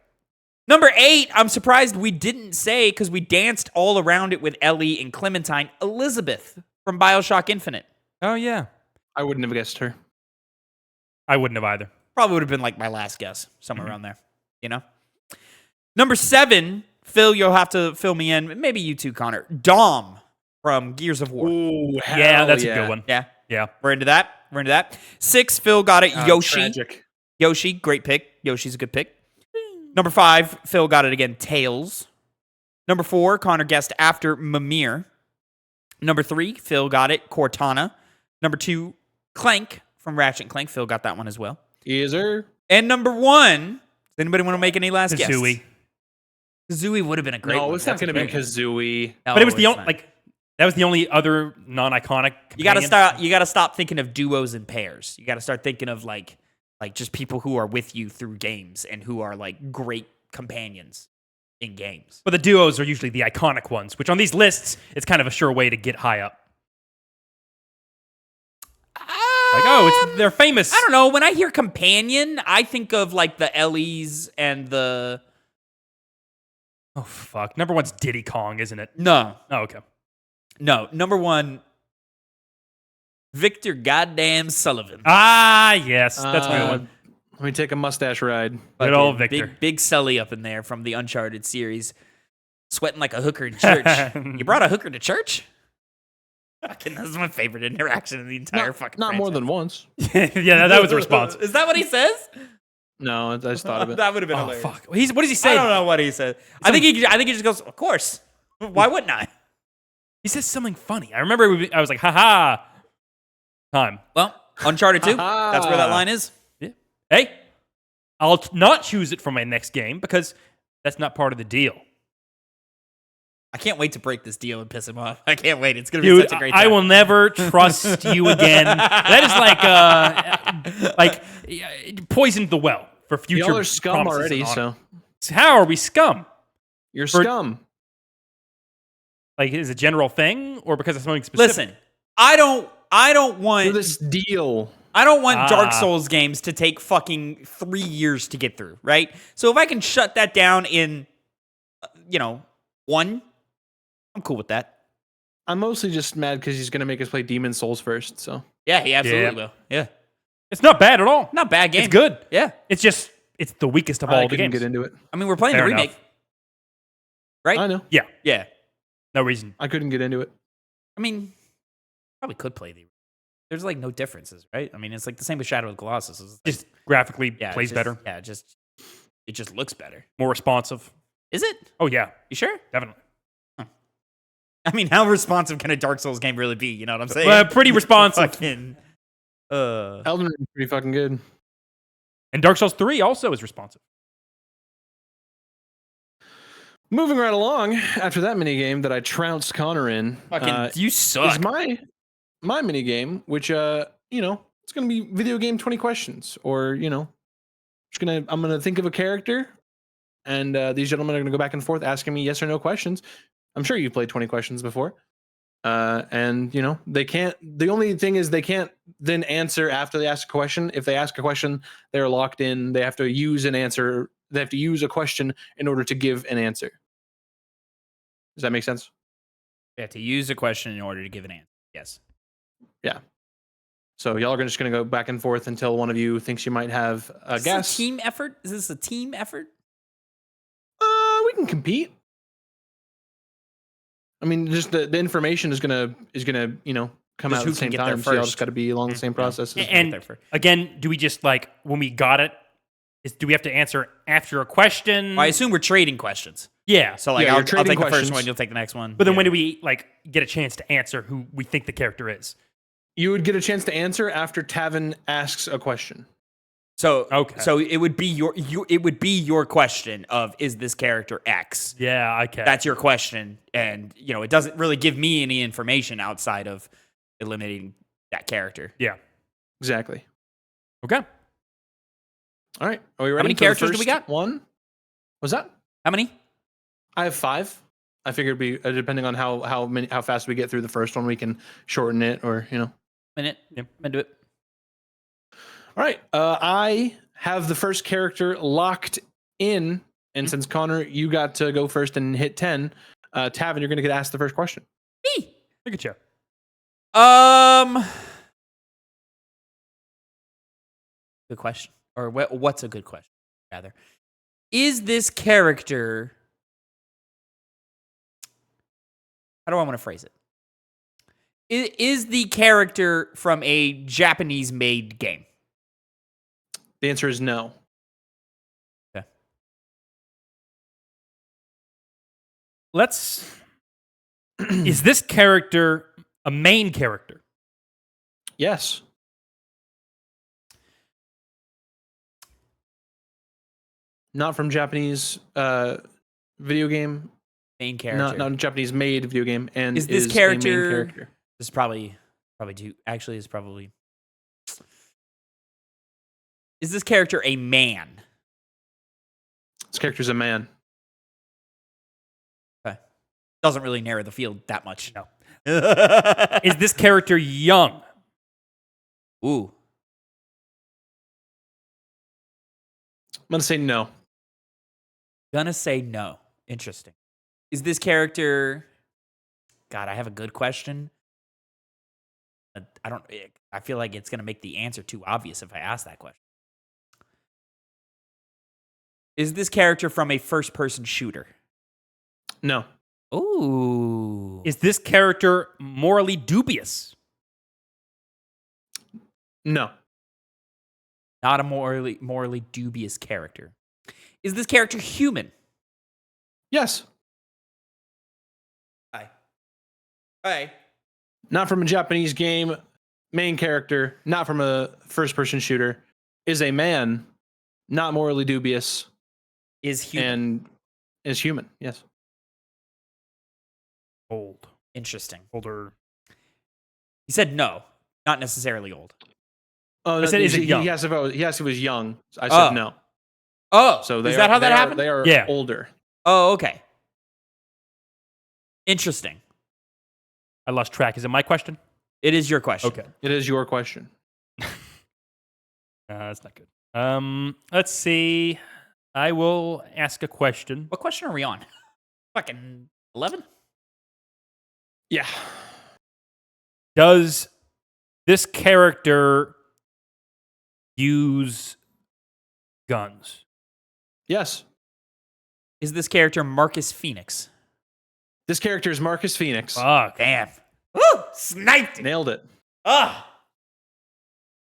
S3: Number 8, I'm surprised we didn't say because we danced all around it with Ellie and Clementine. Elizabeth from BioShock Infinite.
S2: Oh, yeah.
S1: I wouldn't have guessed her.
S2: I wouldn't have either.
S3: Probably would have been like my last guess, somewhere around there. You know? Number 7, Phil, you'll have to fill me in. Maybe you too, Connor. Dom from Gears of War.
S1: Ooh,
S2: Yeah, that's a good one.
S3: Yeah.
S2: Yeah.
S3: We're into that. 6, Phil got it. Yoshi.
S1: Tragic.
S3: Yoshi, great pick. Yoshi's a good pick. Number 5, Phil got it again. Tails. Number 4, Connor guessed after Mimir. Number 3, Phil got it. Cortana. Number 2, Clank from Ratchet and Clank. Phil got that one as well.
S1: Is there?
S3: And number 1, does anybody want to make any last guess?
S2: Kazooie.
S3: Kazooie would have been a great one.
S1: No, it's not
S3: That's a
S1: going to be
S3: great one.
S1: Kazooie.
S3: No,
S2: But it was the
S3: it's
S2: only
S3: not.
S2: that was the only other non-iconic.
S3: You gotta
S2: companion.
S3: You gotta stop thinking of duos and pairs. You gotta start thinking of like just people who are with you through games and who are like great companions in games.
S2: But the duos are usually the iconic ones, which on these lists, it's kind of a sure way to get high up.
S3: I
S2: No, they're famous.
S3: I don't know. When I hear companion, I think of like the Ellies and the.
S2: Oh fuck! Number one's Diddy Kong, isn't it?
S3: No,
S2: Oh, okay.
S3: no. Number one, Victor Goddamn Sullivan.
S2: Ah, yes, that's a good one.
S1: Let me take a mustache ride.
S2: Good old Victor.
S3: Big Sully up in there from the Uncharted series, sweating like a hooker in church. You brought a hooker to church? Fucking, that's my favorite interaction in the entire fucking.
S1: Not more
S3: franchise.
S1: than once.
S2: Yeah, that was a response.
S3: Is that what he says?
S1: No, I just thought of it.
S3: That would have been
S2: Oh
S3: hilarious.
S2: fuck! What does he say?
S3: I don't know what he said. I think he just goes, of course. Why wouldn't I?
S2: He says something funny. I remember I was like, haha. Time.
S3: Well, Uncharted 2. That's where that line is.
S2: Yeah. Hey, I'll not choose it for my next game because that's not part of the deal.
S3: I can't wait to break this deal and piss him off. I can't wait. It's going to be
S2: Dude,
S3: such a great time.
S2: I will never trust you again. That is like poisoned the well for future.
S1: Y'all are scum
S2: promises
S1: already,
S2: and honor.
S1: so
S2: How are we scum?
S1: you're scum.
S2: Like, is it a general thing or because of something specific?
S3: Listen, I don't
S1: For
S3: want
S1: this deal.
S3: I don't want Dark Souls games to take fucking 3 years to get through, right? So if I can shut that down in, 1, I'm cool with that.
S1: I'm mostly just mad because he's gonna make us play Demon Souls first. So
S3: Yeah, he absolutely
S2: Yeah.
S3: will. Yeah.
S2: It's not bad at all.
S3: Not a bad game.
S2: It's good.
S3: Yeah.
S2: It's just, it's the weakest of
S1: I
S2: all the
S1: couldn't
S2: games.
S1: get into it.
S3: I mean, we're playing
S2: Fair
S3: the remake.
S2: enough.
S3: Right?
S1: I know.
S2: Yeah,
S3: Yeah.
S2: no reason.
S1: I couldn't get into it.
S3: I mean, probably could play the. There's like no differences, right? I mean, it's like the same with Shadow of the Colossus. It's like,
S2: Just graphically
S3: yeah,
S2: plays
S3: it's just-
S2: better,
S3: Yeah, it just looks better.
S2: more responsive.
S3: Is it?
S2: Oh, yeah,
S3: You sure?
S2: definitely.
S3: I mean, how responsive can a Dark Souls game really be? You know what I'm saying?
S2: Well, pretty responsive.
S3: Fucking,
S1: Elden Ring is pretty fucking good.
S2: And Dark Souls 3 also is responsive.
S1: Moving right along, after that mini game that I trounced Connor in,
S3: fucking, you suck.
S1: is my mini game, which it's gonna be video game 20 questions, or I'm gonna think of a character, and these gentlemen are gonna go back and forth asking me yes or no questions. I'm sure you've played 20 questions before, and they can't. The only thing is they can't then answer after they ask a question. If they ask a question, they're locked in. They have to use an answer. They have to use a question in order to give an answer. Does that make sense?
S3: You have to use a question in order to give an answer. Yes.
S1: Yeah. So y'all are just going to go back and forth until one of you thinks you might have a
S3: Is
S1: guess.
S3: this a team effort? Is this a team effort?
S1: We can compete. I mean, just the information is gonna come
S3: Just
S1: out
S3: who
S1: at the same
S3: can get there
S1: time. So y'all
S3: first.
S1: just got to be along the same process.
S2: And
S3: there first.
S2: again, do we just like, when we got it, do we have to answer after a question?
S3: Well, I assume we're trading questions.
S2: Yeah.
S3: So like,
S1: Yeah,
S3: I'll
S1: you're
S3: take
S1: trading
S3: the first
S1: questions.
S3: one, you'll take the next one.
S2: But then
S3: Yeah.
S2: when do we like get a chance to answer who we think the character is?
S1: You would get a chance to answer after Tavin asks a question.
S3: So
S2: Okay.
S3: So it would be your question of, is this character X?
S2: Yeah, okay.
S3: That's your question, and it doesn't really give me any information outside of eliminating that character.
S2: yeah.
S1: Exactly.
S2: Okay.
S1: All right. Are we ready?
S3: many
S1: for the
S3: characters do we
S1: first
S3: got?
S1: One. Was that?
S3: How many?
S1: I have 5. I figured it'd be depending on how fast we get through the first one, we can shorten it, or
S3: Minute.
S2: Yep.
S3: I'm into it.
S1: All right. I have the first character locked in, and since Connor, you got to go first and hit 10, Tavin, you're going to get asked the first question.
S3: Me.
S2: Look at you.
S3: Good question. Or what's a good question? Rather, is this character? How do I want to phrase it? Is the character from a Japanese-made game?
S1: The answer is no.
S3: Okay.
S2: Is this character a main character?
S1: Yes. Not from Japanese video game.
S3: Main character.
S1: Not a Japanese made video game. And
S3: Is this
S1: a main
S3: character-
S1: character.
S3: This is probably two. Actually, is probably. Is this character a man?
S1: This character's a man.
S3: Okay. Doesn't really narrow the field that much.
S2: No. Is this character young?
S3: Ooh.
S1: gonna say no.
S3: Gonna say no. Interesting. Is this character? God, I have a good question. I feel like it's gonna make the answer too obvious if I ask that question. Is this character from a first-person shooter?
S1: No.
S3: Ooh.
S2: Is this character morally dubious?
S1: No.
S3: Not a morally dubious character. Is this character human?
S1: Yes.
S3: Hi.
S1: Not from a Japanese game. Main character, not from a first-person shooter, is a man, not morally dubious,
S3: Is human.
S1: and is human. Yes.
S2: Old.
S3: Interesting.
S2: Older.
S3: He said no. Not necessarily old.
S2: I
S1: Oh,
S2: said, is it young?
S1: He asked if he was young. I said no.
S3: Oh.
S1: So
S3: is that how that happened?
S1: They are
S2: Yeah.
S1: older.
S3: Oh, okay. Interesting.
S2: I lost track. Is it my question?
S3: It is your question.
S2: Okay.
S1: It is your question.
S2: That's not good. Let's see. I will ask a question.
S3: What question are we on? Fucking 11?
S1: Yeah.
S2: Does this character use guns?
S1: Yes.
S3: Is this character Marcus Phoenix?
S1: This character is Marcus Phoenix.
S2: Fuck.
S3: Damn. Woo! Sniped it.
S1: Nailed it.
S3: Ah.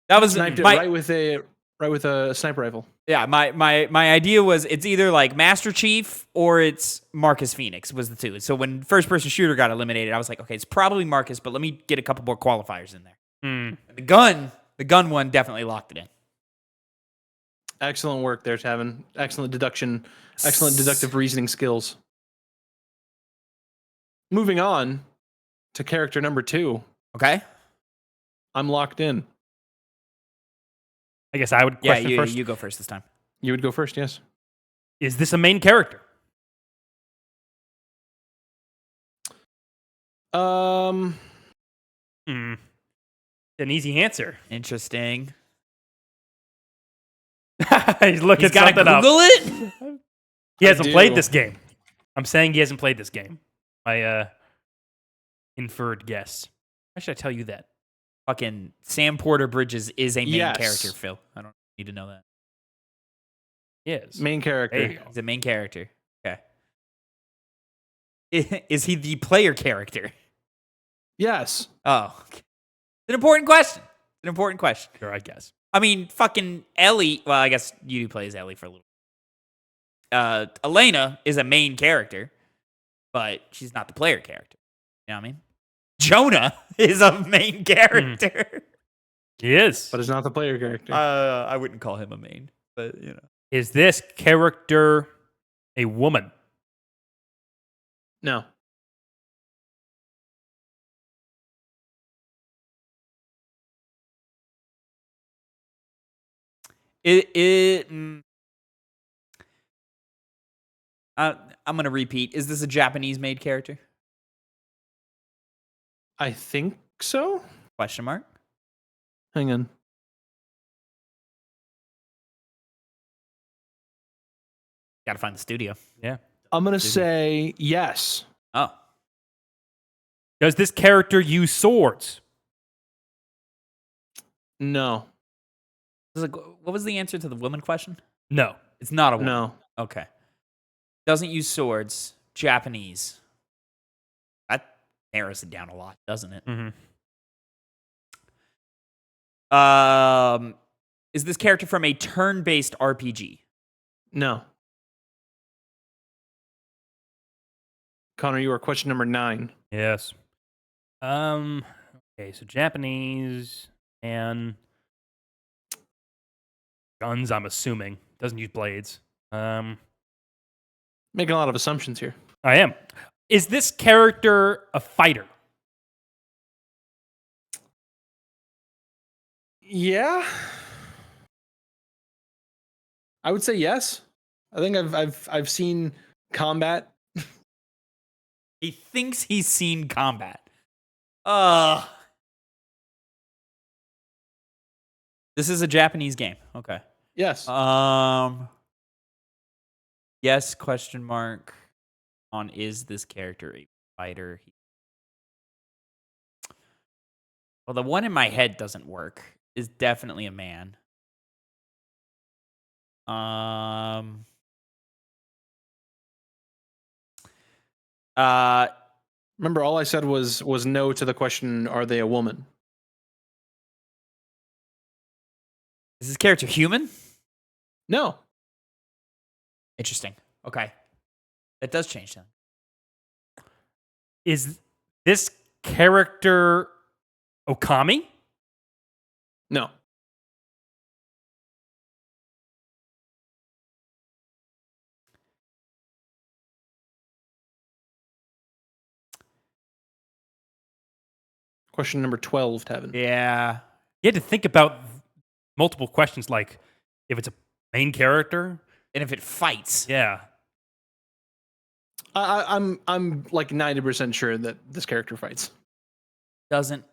S3: That was
S1: Sniped it
S3: my,
S1: right with a sniper rifle.
S3: Yeah, my idea was it's either like Master Chief or it's Marcus Phoenix was the two. So when first person shooter got eliminated, I was like, okay, it's probably Marcus, but let me get a couple more qualifiers in there. The gun one definitely locked it in.
S1: Excellent work there, Tavin. Excellent deduction. Excellent deductive reasoning skills. Moving on to character number 2.
S3: Okay.
S1: I'm locked in.
S2: I guess I would question first.
S3: You go first this time.
S1: You would go first, yes.
S2: Is this a main character?
S1: Um,
S2: An easy answer.
S3: Interesting.
S2: He's looking
S3: He's got to
S2: something up.
S3: Google it.
S2: He hasn't
S1: do.
S2: played this game. I'm saying he hasn't played this game. My inferred guess. Why should I tell you that?
S3: Fucking Sam Porter Bridges is a main
S1: Yes.
S3: character, Phil. I don't need to know that.
S2: Yes.
S1: main character.
S2: There you go.
S3: He's a main character. Okay. Is he the player character?
S1: Yes.
S3: Oh. It's an important question. It's an important question.
S2: Sure, I guess.
S3: I mean, fucking Ellie. Well, I guess you do play as Ellie for a little. Elena is a main character, but she's not the player character. You know what I mean? Jonah is a main character.
S2: He is.
S1: But it's not the player character.
S3: I wouldn't call him a main, but you know.
S2: Is this character a woman?
S1: No.
S3: I'm gonna repeat. Is this a Japanese made character?
S1: I think so.
S3: Question mark.
S1: Hang on.
S3: Gotta find the studio.
S2: Yeah.
S1: I'm going to say yes.
S3: Oh.
S2: Does this character use swords?
S1: No.
S3: What was the answer to the woman question?
S2: No.
S3: It's not a woman.
S1: No.
S3: Okay. Doesn't use swords. Japanese. That narrows it down a lot, doesn't it?
S2: Mm-hmm.
S3: Is this character from a turn-based RPG?
S1: No. Connor, you are question number 9.
S2: Yes. Okay, so Japanese and guns, I'm assuming. Doesn't use blades.
S1: Making a lot of assumptions here.
S2: I am. Is this character a fighter?
S1: Yeah. I would say yes. I think I've seen combat.
S3: He thinks he's seen combat. This is a Japanese game. Okay.
S1: Yes.
S3: Yes, question mark on is this character a fighter? Well, the one in my head doesn't work. Is definitely a man.
S1: Remember, all I said was no to the question, are they a woman?
S3: Is this character human?
S1: No.
S3: Interesting. Okay. That does change then.
S2: Is this character Okami?
S1: No. Question number 12, Tavin.
S3: Yeah.
S2: You had to think about multiple questions, like if it's a main character.
S3: And if it fights.
S2: Yeah.
S1: I'm like 90% sure that this character fights.
S3: Isn't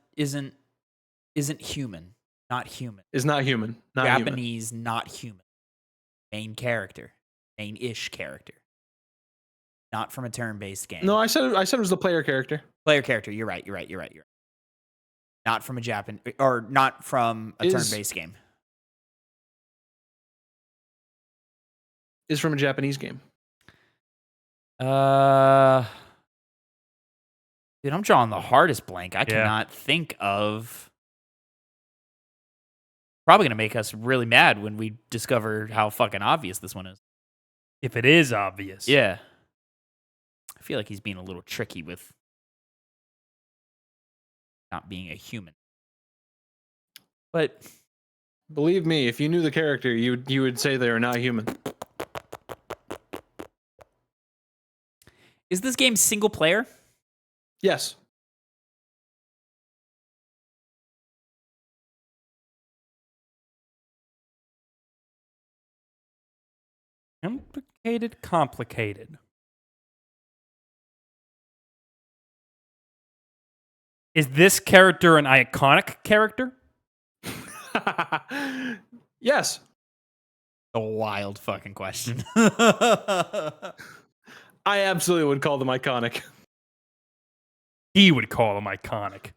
S3: human. Not human.
S1: Is not human. Not
S3: Japanese,
S1: human.
S3: not human. Main character. Main-ish character. Not from a turn-based game.
S1: No, I said it was the player character.
S3: Player character. You're right. Not from a not from a turn-based game.
S1: Is from a Japanese game.
S3: Dude, I'm drawing the hardest blank. I cannot think of. Probably gonna make us really mad when we discover how fucking obvious this one is.
S2: If it is obvious.
S3: Yeah. I feel like he's being a little tricky with not being a human. But
S1: believe me, if you knew the character, you would say they are not human.
S3: is this game single player?
S1: Yes.
S2: Complicated. Is this character an iconic character?
S1: Yes.
S3: A wild fucking question.
S1: I absolutely would call them iconic.
S2: He would call him iconic.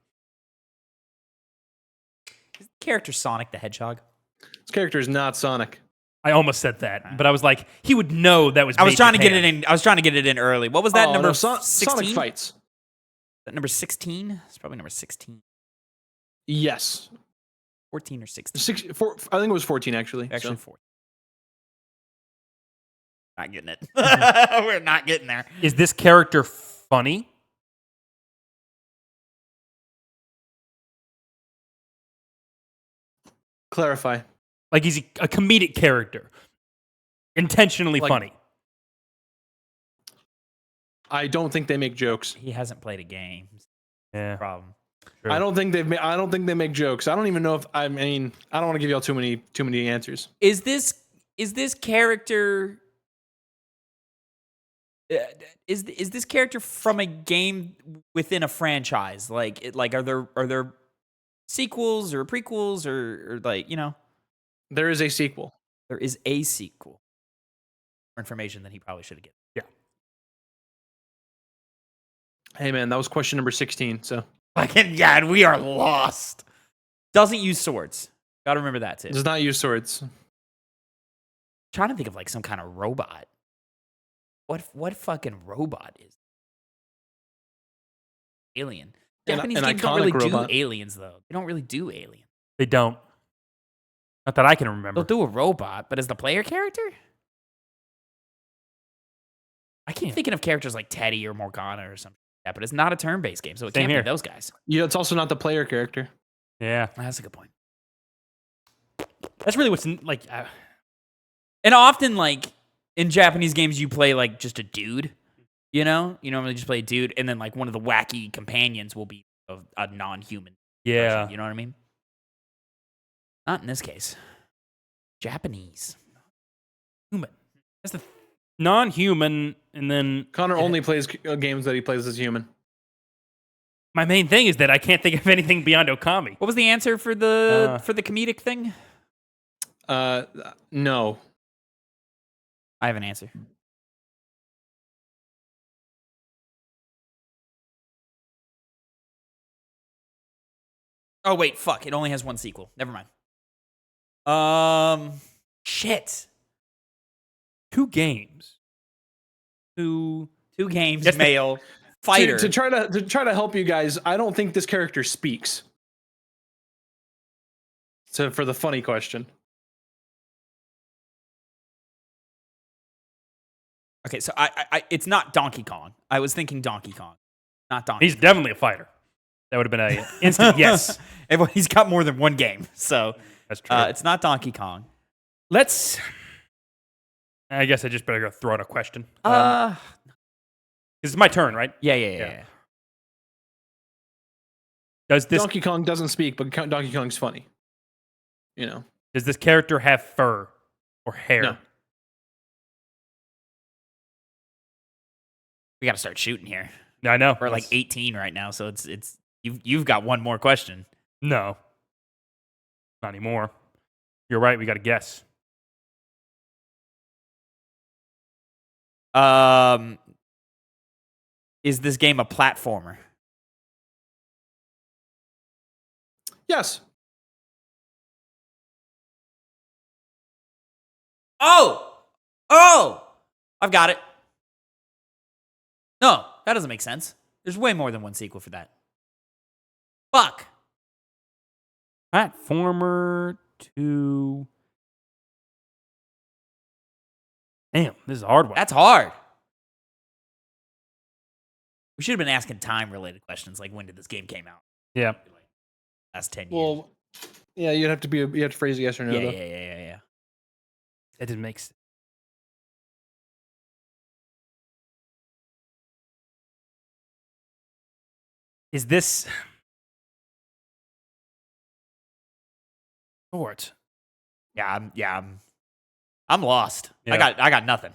S3: Is the character Sonic the Hedgehog?
S1: This character is not Sonic.
S2: I almost said that, but I was like, he would know that was.
S3: I was trying to get it in. I was trying to get it in early. What was that number?
S1: No,
S3: 16?
S1: Sonic fights.
S3: That number 16? It's probably number 16.
S1: Yes.
S3: 14 or 16.
S1: I think it was 14 actually.
S3: Actually, 14. Not getting it. We're not getting there.
S2: Is this character funny?
S1: Clarify.
S2: Like he's a comedic character, intentionally funny.
S1: I don't think they make jokes.
S3: He hasn't played a game.
S2: Yeah.
S3: Problem.
S2: True.
S1: I don't think they make jokes. I don't even know if I don't want to give y'all too many answers.
S3: Is this character is this character from a game within a franchise? Like are there sequels or prequels or like, you know?
S1: There is a sequel.
S3: There is a sequel. More information than he probably should have given.
S2: Yeah.
S1: Hey man, that was question number 16. So
S3: Fucking God, we are lost. Doesn't use swords. Gotta remember that too.
S1: does not use swords.
S3: Trying to think of like some kind of robot. What fucking robot is? Alien. Japanese games don't really do aliens though. They don't really do aliens.
S2: They don't. Not that I can remember.
S3: They'll do a robot, but as the player character? I keep thinking of characters like Teddy or Morgana or something like that, but it's not a turn-based game, so it can't be those guys.
S1: Yeah, it's also not the player character.
S2: Yeah.
S3: That's a good point.
S2: That's really what's like.
S3: And often, like, in Japanese games, you play, like, just a dude, you know? You normally just play a dude, and then, like, one of the wacky companions will be a non-human person, you know what I mean? Not in this case. Japanese.
S2: Human. That's the non-human, and then
S1: Connor only plays games that he plays as human.
S2: my main thing is that I can't think of anything beyond Okami.
S3: What was the answer for the comedic thing?
S1: No.
S3: I have an answer. Oh wait, fuck! It only has one sequel. Never mind. Shit.
S2: 2 games.
S3: Two games.
S2: Yes,
S3: Male fighter.
S1: To try to help you guys, I don't think this character speaks. So for the funny question.
S3: Okay, so I it's not Donkey Kong. I was thinking Donkey Kong, not Donkey.
S2: He's definitely a fighter. That would have been an instant yes.
S3: He's got more than one game, so
S2: That's true.
S3: it's not Donkey Kong.
S2: I guess I just better go throw out a question.
S3: Yeah.
S2: It's my turn, right?
S3: Yeah.
S2: Does this
S1: Donkey Kong doesn't speak, but Donkey Kong's funny. You know.
S2: does this character have fur or hair?
S1: No.
S3: We got to start shooting here.
S2: I know.
S3: We're like 18 right now, so it's you've got one more question.
S2: No. Not anymore. You're right, we got to guess.
S3: Is this game a platformer?
S1: Yes.
S3: Oh! I've got it. No, that doesn't make sense. There's way more than one sequel for that. Fuck.
S2: Platformer 2. Damn, this is a hard one.
S3: That's hard. We should have been asking time-related questions, like when did this game came out?
S2: Yeah.
S3: Last 10 years.
S1: Well, yeah, you have to phrase yes or no. though.
S3: Yeah.
S2: That didn't make sense. Is this short?
S3: I'm lost.
S2: Yeah.
S3: I got nothing.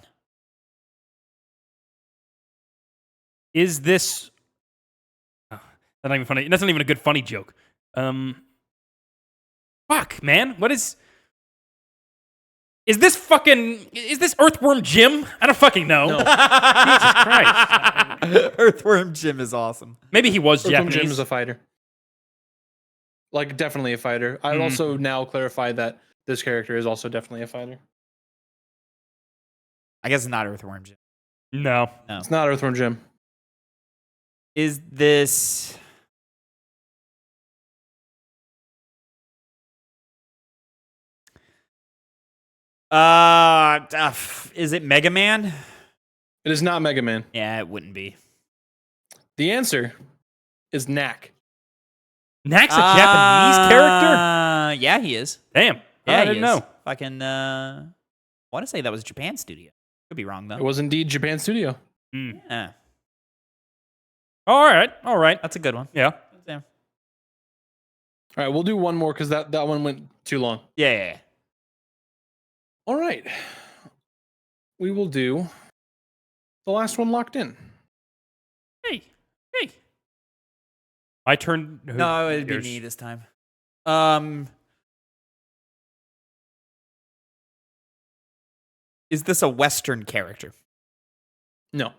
S2: Is this that's not even funny. That's not even a good funny joke. Fuck, man. What is this Earthworm Jim? I don't fucking know.
S1: No.
S2: Jesus Christ.
S3: Earthworm Jim is awesome.
S2: Maybe he was
S1: Earthworm
S2: Japanese.
S1: Jim is a fighter. Like, definitely a fighter. I also now clarify that this character is also definitely a fighter.
S3: I guess it's not Earthworm Jim.
S2: No.
S1: It's not Earthworm Jim.
S3: Is this... is it Mega Man?
S1: It is not Mega Man.
S3: Yeah, it wouldn't be.
S1: The answer is Knack.
S2: Knack's a Japanese character?
S3: Yeah, he is.
S2: Damn.
S3: Yeah,
S2: I didn't know.
S3: Fucking, I want to say that was a Japan studio. Could be wrong, though.
S1: It was indeed Japan Studio.
S3: Yeah,
S2: All right.
S3: that's a good one.
S2: Yeah.
S3: Yeah.
S1: All right, we'll do one more because that one went too long.
S3: Yeah.
S1: All right. We will do the last one locked in.
S2: Hey. My turn.
S3: No, it'd be
S2: Yours.
S3: me this time. Is this a Western character?
S1: No.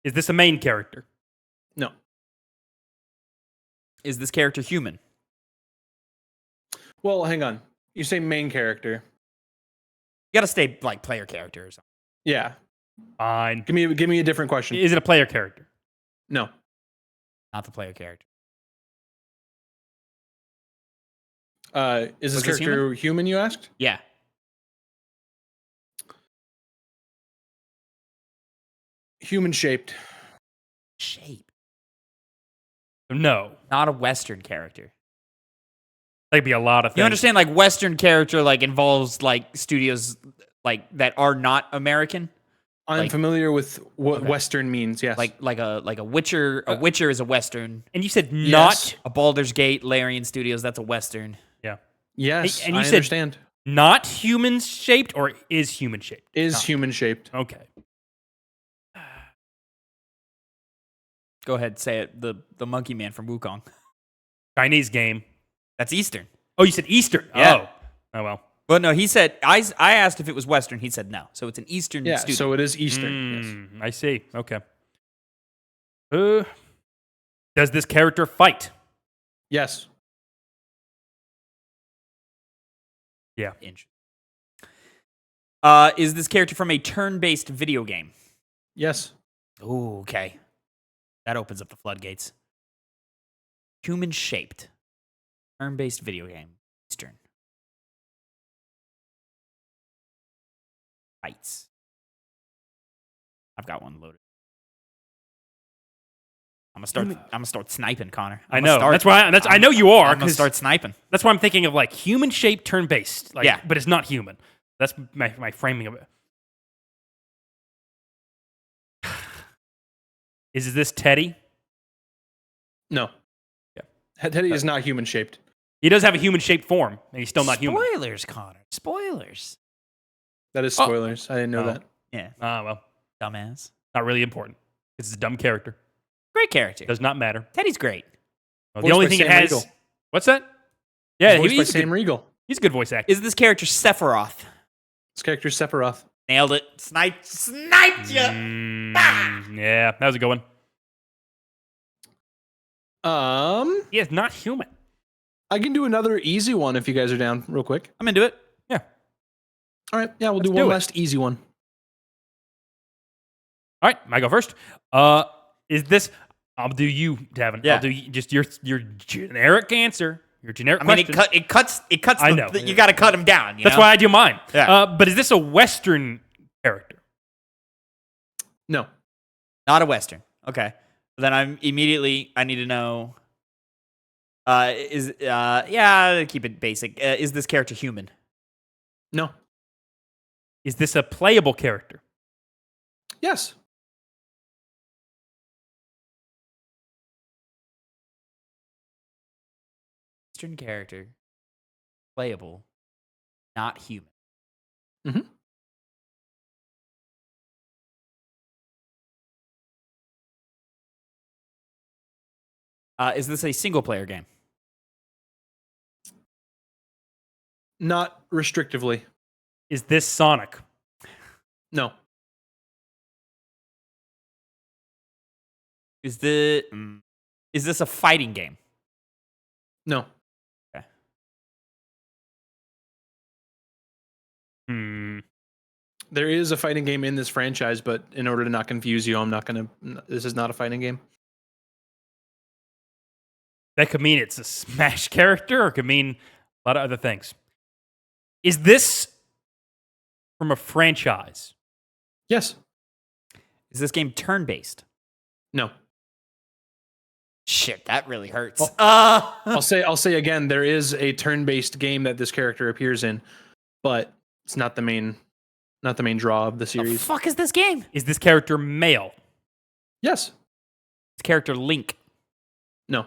S2: Is this a main character?
S1: No.
S3: Is this character human?
S1: Well, hang on. You say main character.
S3: You gotta stay like player character or something.
S1: Yeah.
S2: Fine.
S1: Give me a different question.
S2: Is it a player character?
S1: No.
S3: Not the player character.
S1: Is this
S3: Was this
S1: character human, you asked?
S3: Yeah.
S1: Human shaped.
S3: Shape.
S2: No.
S3: Not a Western character.
S2: That could be a lot of things.
S3: You understand, like Western character, like involves like studios like that are not American.
S1: I'm
S3: Like-
S1: familiar with what
S2: Okay.
S1: Western means, yes.
S3: Like a Witcher. A Witcher is a Western.
S2: And you said
S1: Yes.
S2: not
S3: A Baldur's Gate, Larian Studios. That's a Western.
S1: Yes,
S2: and you
S1: I
S2: said-
S1: understand.
S2: not human shaped or is human shaped?
S1: Is
S2: Not.
S1: human shaped.
S2: Okay.
S3: Go ahead, say it. The Monkey Man from Wukong.
S2: Chinese game.
S3: That's Eastern.
S2: Oh, you said Eastern.
S3: Yeah.
S2: Oh well.
S3: Well, no, he said I asked if it was Western. He said no. So it's an Eastern
S1: Yeah,
S3: studio.
S1: so it is Eastern. Yes.
S2: I see. Okay. Does this character fight?
S1: Yes.
S2: Yeah.
S3: Interesting. Is this character from a turn-based video game?
S1: Yes.
S3: Ooh, okay. That opens up the floodgates. Human-shaped. Turn-based video game. Eastern. Fights. I've got one loaded. I'm gonna start sniping, Connor.
S2: I know. I know you are.
S3: I'm gonna start sniping.
S2: That's why I'm thinking of like human-shaped turn-based. Like,
S3: Yeah.
S2: But it's not human. That's my framing of it. Is this Teddy?
S1: No.
S2: Yeah.
S1: Teddy is not human shaped.
S2: He does have a human-shaped form, and he's still not human.
S3: Spoilers, Connor. Spoilers.
S1: That is spoilers. I didn't know that.
S3: Yeah.
S2: Well,
S3: Dumbass.
S2: not really important. It's a dumb character.
S3: Great character.
S2: Does not matter.
S3: Teddy's great.
S2: Well, the
S1: Voiced
S2: only
S1: by
S2: thing it
S1: Sam
S2: has.
S1: Riegel.
S2: What's that? Yeah,
S1: Voiced by
S2: he's
S1: Sam Riegel.
S2: a good voice actor.
S3: Is this character Sephiroth?
S1: This character is Sephiroth.
S3: Nailed it. Sniped you.
S2: Yeah, that was a good one. He is not human.
S1: I can do another easy one if you guys are down, real quick.
S3: I'm into it.
S2: Yeah.
S1: All right. Yeah, we'll
S2: Let's
S1: do
S2: do
S1: one
S2: it.
S1: last easy one.
S2: All right, I go first. Is this? I'll do you, Tavin.
S3: Yeah.
S2: I'll do just your generic answer. Your generic
S3: I mean,
S2: question.
S3: it cuts.
S2: I know.
S3: You got to cut him down.
S2: That's why I do mine.
S3: Yeah.
S2: But is this a Western character?
S1: No.
S3: Not a Western. Okay. Then I need to know. Keep it basic. Is this character human?
S1: No.
S2: Is this a playable character?
S1: Yes.
S3: Western character, playable, not human.
S1: Mm-hmm.
S3: Is this a single player game?
S1: Not restrictively.
S2: Is this Sonic?
S1: No.
S3: Is this a fighting game?
S1: No.
S3: Okay.
S1: There is a fighting game in this franchise, but in order to not confuse you, I'm not going to. This is not a fighting game.
S2: That could mean it's a Smash character, or it could mean a lot of other things. Is this from a franchise?
S1: Yes.
S3: Is this game turn-based?
S1: No.
S3: Shit, that really hurts.
S1: Well, I'll say again, there is a turn-based game that this character appears in, but it's not the main draw of the
S3: the
S1: series.
S3: fuck is this game?
S2: Is this character male?
S1: Yes.
S3: This character Link.
S1: No.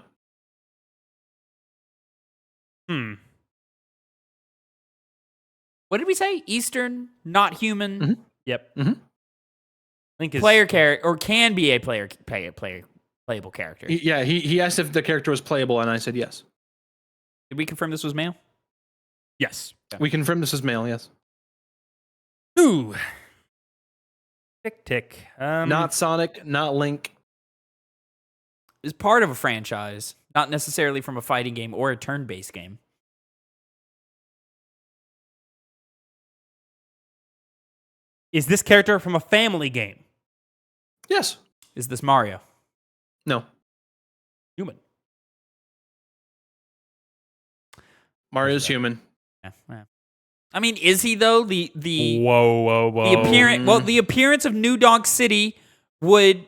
S3: What did we say? Eastern, not human,
S1: Mhm.
S2: Yep.
S1: Mhm.
S2: Link is
S3: player character, or can be a playable character.
S1: He asked if the character was playable, and I said yes.
S3: Did we confirm this was male?
S2: Yes.
S1: We confirmed this is male. Yes.
S2: Ooh. Tick.
S1: Not Sonic. Not Link.
S3: Is part of a franchise, not necessarily from a fighting game or a turn-based game.
S2: Is this character from a family game?
S1: Yes.
S3: Is this Mario?
S1: No.
S2: Human.
S1: Mario's human.
S3: Yeah. I mean, is he though? The
S2: Whoa.
S3: the appearance of New Donk City would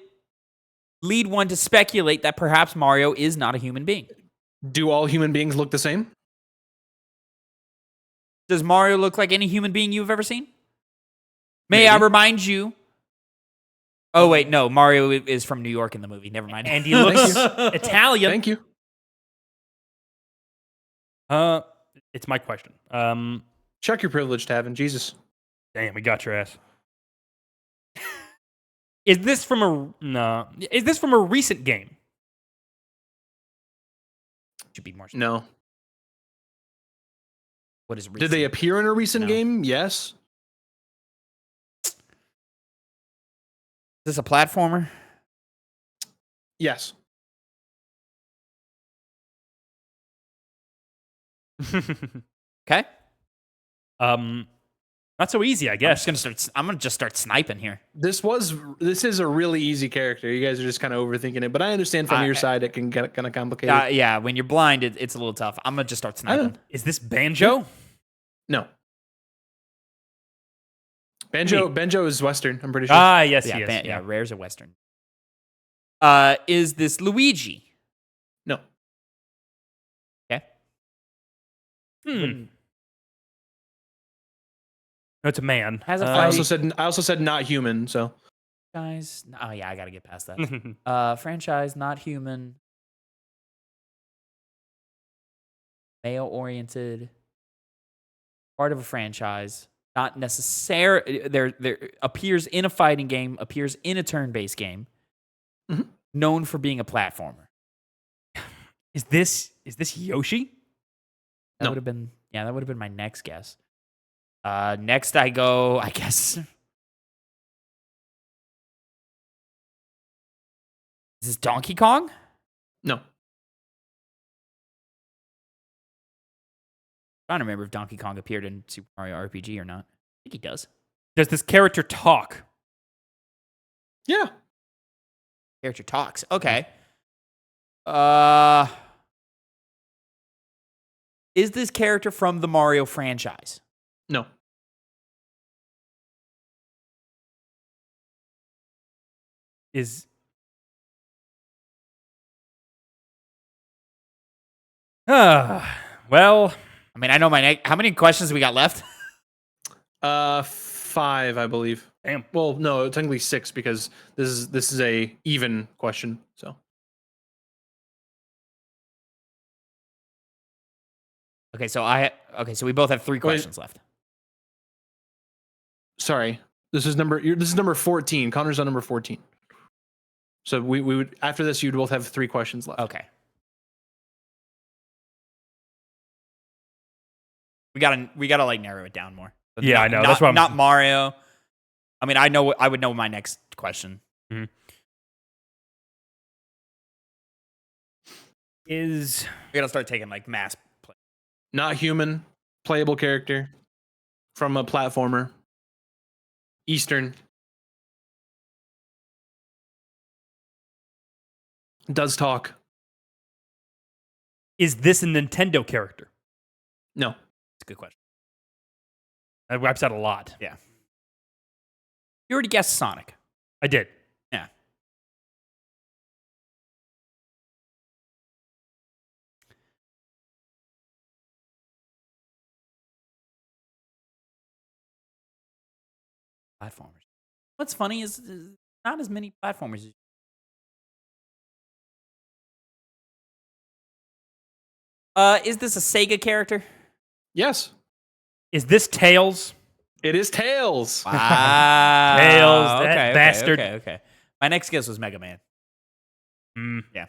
S3: lead one to speculate that perhaps Mario is not a human being.
S1: Do all human beings look the same?
S3: Does Mario look like any human being you've ever seen? May
S1: Maybe.
S3: I remind you? Oh wait, no. Mario is from New York in the movie. Never mind.
S2: And he looks Italian.
S1: Thank you.
S2: It's my question.
S1: Check your privilege, Tavin. Jesus.
S2: Damn, we got your ass. Is this from a recent game?
S3: Should be more.
S1: No.
S3: What is?
S1: Did they appear in a recent
S3: No.
S1: game? Yes.
S3: Is this a platformer?
S1: Yes.
S3: Okay.
S2: Not so easy, I guess.
S3: I'm gonna just start sniping here.
S1: This is a really easy character. You guys are just kind of overthinking it, but I understand from your side it can get kind of complicated.
S3: Yeah, when you're blind, it's a little tough. I'm gonna just start sniping.
S2: Is this Banjo?
S1: No. Banjo is Western, I'm pretty sure.
S2: Ah, yes,
S3: Yeah,
S2: he is.
S3: Rare's a Western. Is this Luigi?
S1: No.
S3: Okay.
S2: No, it's a man.
S3: Has a
S1: I also said not human, so
S3: franchise. Oh yeah, I gotta get past that. Franchise, not human. Male-oriented. Part of a franchise. Not necessary. There appears in a fighting game. Appears in a turn-based game.
S1: Mhm.
S3: Known for being a platformer.
S2: Is this Yoshi?
S3: That
S1: No.
S3: would have been my next guess. Next I go, I guess. Is this Donkey Kong?
S1: no.
S3: Trying to remember if Donkey Kong appeared in Super Mario RPG or not. I think he does.
S2: Does this character talk?
S1: Yeah.
S3: Character talks. Okay. Is this character from the Mario franchise?
S1: No.
S2: Well,
S3: I mean, I know how many questions we got left?
S1: 5, I believe.
S2: damn.
S1: Well, no, technically 6 because this is a even question. So
S3: Okay, so we both have 3 questions left.
S1: sorry, this is number 14. Connor's on number 14. So we would after this you'd both have 3 questions left.
S3: Okay. We gotta like narrow it down more. But
S2: Yeah, I know. That's why I'm
S3: not Mario. I mean, I would know my next question.
S2: We
S3: We gotta start taking like mass play.
S1: Not human, playable character from a platformer. Eastern. Does talk.
S2: is this a Nintendo character?
S1: No.
S3: It's a good question.
S2: That wipes out a lot.
S3: Yeah. You already guessed Sonic.
S2: I did.
S3: Yeah. Platformers. What's funny is not as many platformers. Is this a Sega character?
S1: Yes.
S2: Is this Tails?
S1: It is Tails.
S3: Wow.
S2: Tails, that bastard.
S3: Okay. My next guess was Mega Man. Yeah.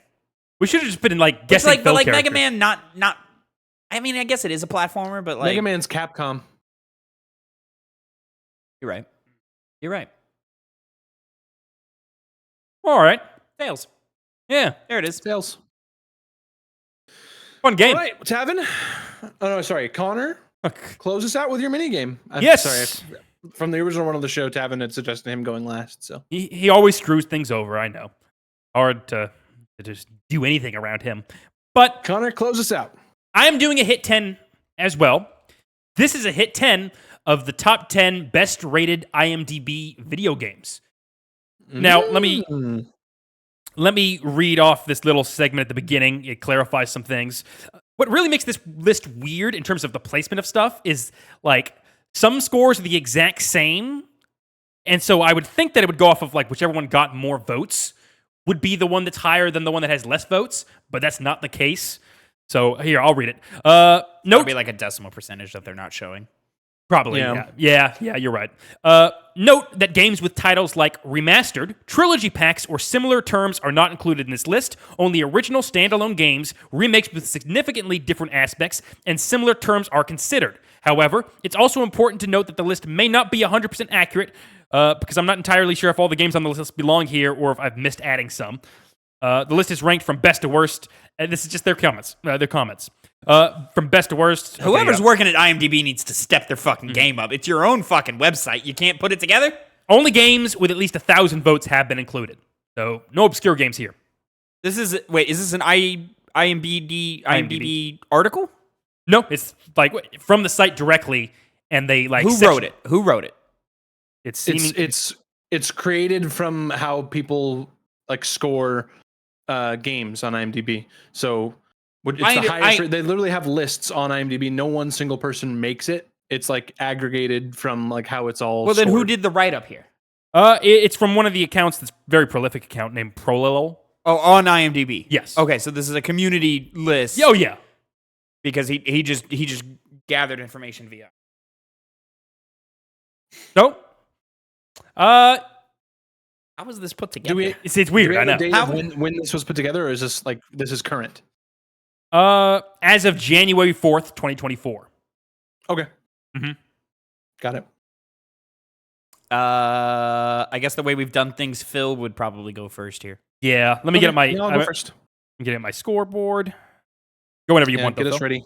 S2: We should have just been in like
S3: It's
S2: guessing
S3: like, but
S2: Phil
S3: like
S2: characters.
S3: Mega Man, not. I mean, I guess it is a platformer, but like
S1: Mega Man's Capcom.
S3: You're right. You're right.
S2: All right.
S3: Tails.
S2: Yeah.
S3: There it is.
S1: Tails.
S2: Fun game.
S1: All right, Tavin. Oh no, sorry, Connor. Close us out with your mini game.
S2: Yes.
S1: Sorry. From the original one of the show, Tavin had suggested him going last. So
S2: He always screws things over, I know. Hard to just do anything around him. But
S1: Connor, close us out.
S2: I am doing a hit 10 as well. This is a hit 10 of the top 10 best rated IMDb video games. Now, let me read off this little segment at the beginning. It clarifies some things. What really makes this list weird in terms of the placement of stuff is like some scores are the exact same. And so I would think that it would go off of like whichever one got more votes would be the one that's higher than the one that has less votes, but that's not the case. So here, I'll read it.
S3: Note be like a decimal percentage that they're not showing.
S2: Probably, yeah, you're right. Note that games with titles like Remastered, Trilogy Packs, or similar terms are not included in this list. Only original standalone games, remakes with significantly different aspects, and similar terms are considered. However, it's also important to note that the list may not be 100% accurate, because I'm not entirely sure if all the games on the list belong here or if I've missed adding some. The list is ranked from best to worst, and this is just their comments. From best to worst, okay,
S3: Whoever's
S2: yeah.
S3: working at IMDb needs to step their fucking game up. It's your own fucking website. You can't put it together?
S2: Only games with at least 1,000 votes have been included. So no obscure games here.
S3: Is this an IMDb article?
S2: No, it's like from the site directly, and they like
S3: Who wrote it? Who wrote it?
S2: It's seeming,
S1: It's created from how people like score games on IMDb. So it's the highest. They literally have lists on IMDb. No one single person makes it. It's like aggregated from like how it's all.
S3: Well, then who
S1: scored.
S3: did the write up here?
S2: it's from one of the accounts that's very prolific account named Prolilo.
S3: Oh, on IMDb.
S2: Yes.
S3: Okay, so this is a community list.
S2: Oh yeah.
S3: Because he just gathered information via.
S2: No.
S3: How was this put together?
S2: It's weird. I know.
S1: How when this was put together, or is this like this is current?
S2: As of January 4th, 2024.
S1: Okay.
S2: Mm-hmm.
S1: Got it.
S3: I guess the way we've done things, Phil would probably go first here.
S2: Yeah. Let me get at my.
S1: I'll go first.
S2: Get at my scoreboard. Go whenever you want.
S1: Get
S2: though,
S1: us
S2: Phil.
S1: ready.